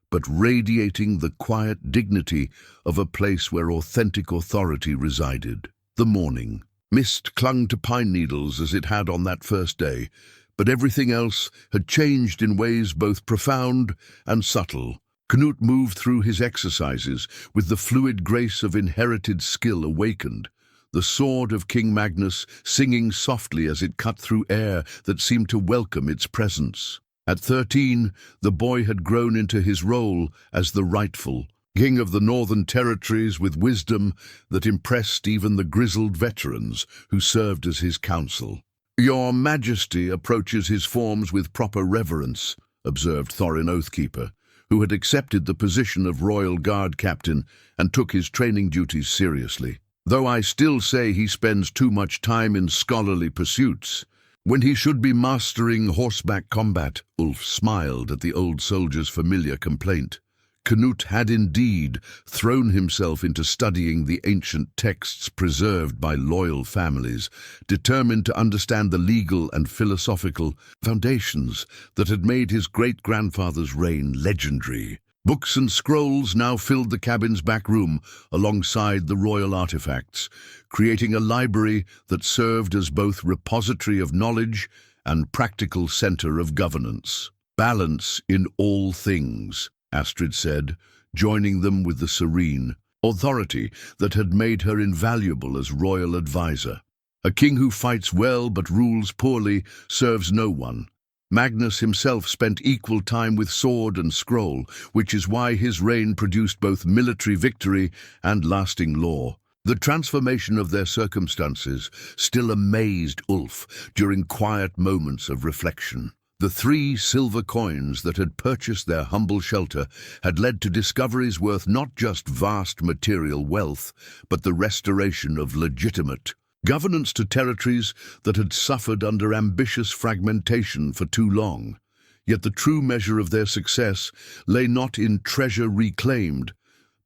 but radiating the quiet dignity of a place where authentic authority resided. The morning mist clung to pine needles as it had on that first day, but everything else had changed in ways both profound and subtle. Knut moved through his exercises with the fluid grace of inherited skill awakened, the sword of King Magnus singing softly as it cut through air that seemed to welcome its presence. At 13, the boy had grown into his role as the rightful king of the Northern Territories, with wisdom that impressed even the grizzled veterans who served as his counsel. "Your Majesty approaches his forms with proper reverence," observed Thorin Oathkeeper, who had accepted the position of Royal Guard Captain and took his training duties seriously. "Though I still say he spends too much time in scholarly pursuits, when he should be mastering horseback combat." Ulf smiled at the old soldier's familiar complaint. Knut had indeed thrown himself into studying the ancient texts preserved by loyal families, determined to understand the legal and philosophical foundations that had made his great-grandfather's reign legendary. Books and scrolls now filled the cabin's back room alongside the royal artifacts, creating a library that served as both repository of knowledge and practical center of governance. "Balance in all things," Astrid said, joining them with the serene authority that had made her invaluable as royal advisor. "A king who fights well but rules poorly serves no one." Magnus himself spent equal time with sword and scroll, which is why his reign produced both military victory and lasting law. The transformation of their circumstances still amazed Ulf during quiet moments of reflection. The 3 silver coins that had purchased their humble shelter had led to discoveries worth not just vast material wealth, but the restoration of legitimate governance to territories that had suffered under ambitious fragmentation for too long. Yet the true measure of their success lay not in treasure reclaimed,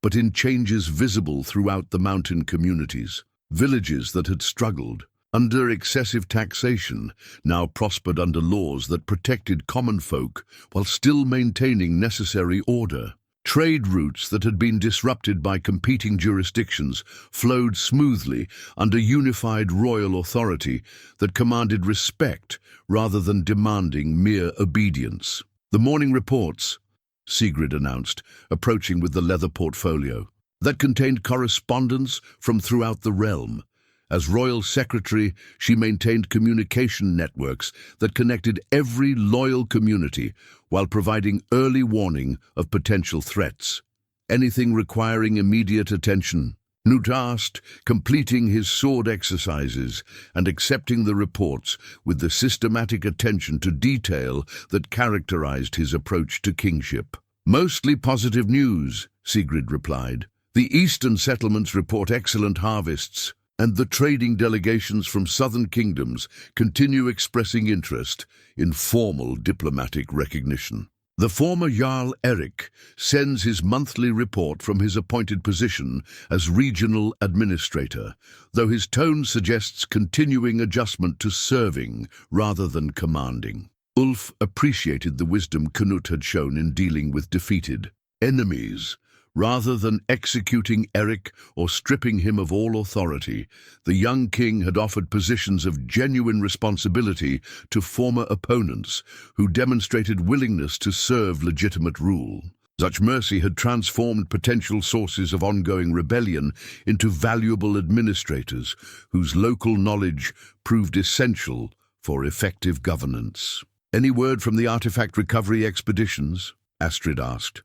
but in changes visible throughout the mountain communities. Villages that had struggled under excessive taxation now prospered under laws that protected common folk while still maintaining necessary order. Trade routes that had been disrupted by competing jurisdictions flowed smoothly under unified royal authority that commanded respect rather than demanding mere obedience. "The morning reports," Sigrid announced, approaching with the leather portfolio that contained correspondence from throughout the realm. As royal secretary, she maintained communication networks that connected every loyal community while providing early warning of potential threats. "Anything requiring immediate attention?" Knut asked, completing his sword exercises and accepting the reports with the systematic attention to detail that characterized his approach to kingship. "Mostly positive news," Sigrid replied. "The eastern settlements report excellent harvests, and the trading delegations from southern kingdoms continue expressing interest in formal diplomatic recognition. The former Jarl Erik sends his monthly report from his appointed position as regional administrator, though his tone suggests continuing adjustment to serving rather than commanding." Ulf appreciated the wisdom Knut had shown in dealing with defeated enemies. Rather than executing Erik or stripping him of all authority, the young king had offered positions of genuine responsibility to former opponents who demonstrated willingness to serve legitimate rule. Such mercy had transformed potential sources of ongoing rebellion into valuable administrators whose local knowledge proved essential for effective governance. "Any word from the artifact recovery expeditions?" Astrid asked.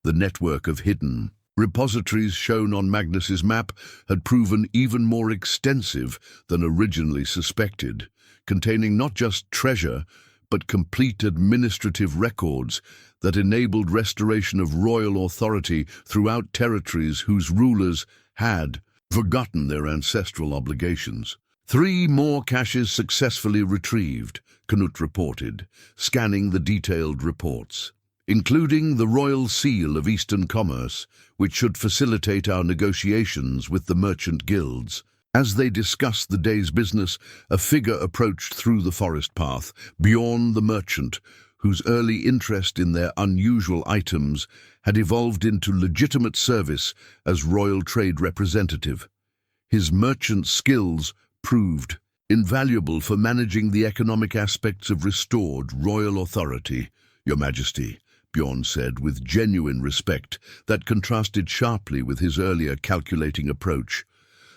The network of hidden repositories shown on Magnus's map had proven even more extensive than originally suspected, containing not just treasure, but complete administrative records that enabled restoration of royal authority throughout territories whose rulers had forgotten their ancestral obligations. 3 more caches successfully retrieved, Knut reported, scanning the detailed reports, including the Royal Seal of Eastern Commerce, which should facilitate our negotiations with the merchant guilds. As they discussed the day's business, a figure approached through the forest path, beyond the merchant, whose early interest in their unusual items had evolved into legitimate service as royal trade representative. His merchant skills proved invaluable for managing the economic aspects of restored royal authority. "Your Majesty," Bjorn said with genuine respect that contrasted sharply with his earlier calculating approach,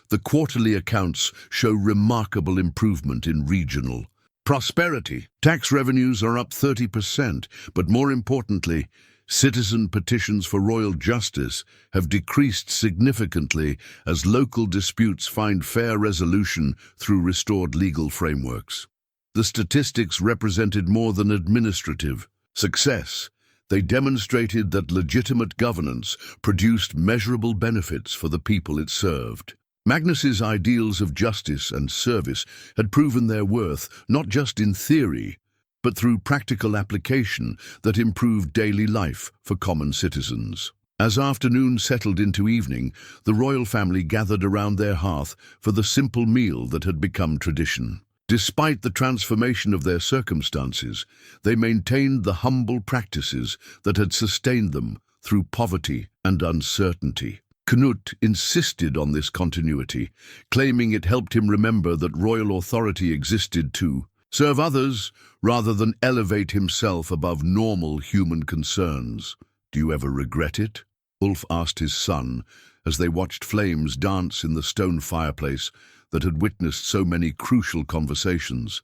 the quarterly accounts show remarkable improvement in regional prosperity. Tax revenues are up 30%, but more importantly, citizen petitions for royal justice have decreased significantly as local disputes find fair resolution through restored legal frameworks. The statistics represented more than administrative success. They demonstrated that legitimate governance produced measurable benefits for the people it served. Magnus's ideals of justice and service had proven their worth not just in theory, but through practical application that improved daily life for common citizens. As afternoon settled into evening, the royal family gathered around their hearth for the simple meal that had become tradition. Despite the transformation of their circumstances, they maintained the humble practices that had sustained them through poverty and uncertainty. Knut insisted on this continuity, claiming it helped him remember that royal authority existed to serve others rather than elevate himself above normal human concerns. "Do you ever regret it?" Ulf asked his son as they watched flames dance in the stone fireplace that had witnessed so many crucial conversations.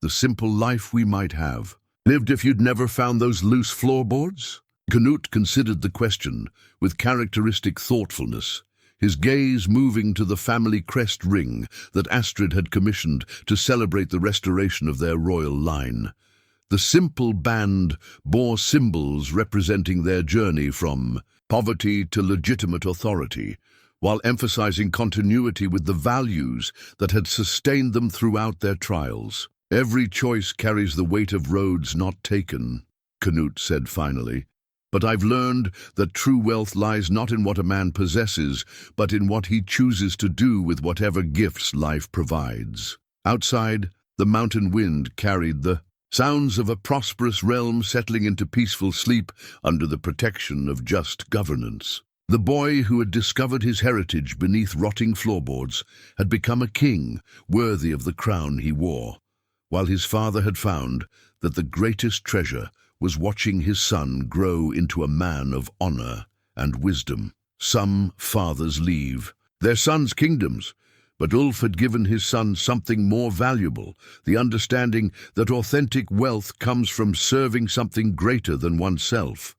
"The simple life we might have lived if you'd never found those loose floorboards?" Knut considered the question with characteristic thoughtfulness, his gaze moving to the family crest ring that Astrid had commissioned to celebrate the restoration of their royal line. The simple band bore symbols representing their journey from poverty to legitimate authority, while emphasizing continuity with the values that had sustained them throughout their trials. "Every choice carries the weight of roads not taken," Knut said finally. "But I've learned that true wealth lies not in what a man possesses, but in what he chooses to do with whatever gifts life provides." Outside, the mountain wind carried the sounds of a prosperous realm settling into peaceful sleep under the protection of just governance. The boy who had discovered his heritage beneath rotting floorboards had become a king worthy of the crown he wore, while his father had found that the greatest treasure was watching his son grow into a man of honor and wisdom. Some fathers leave their sons' kingdoms, but Ulf had given his son something more valuable, the understanding that authentic wealth comes from serving something greater than oneself.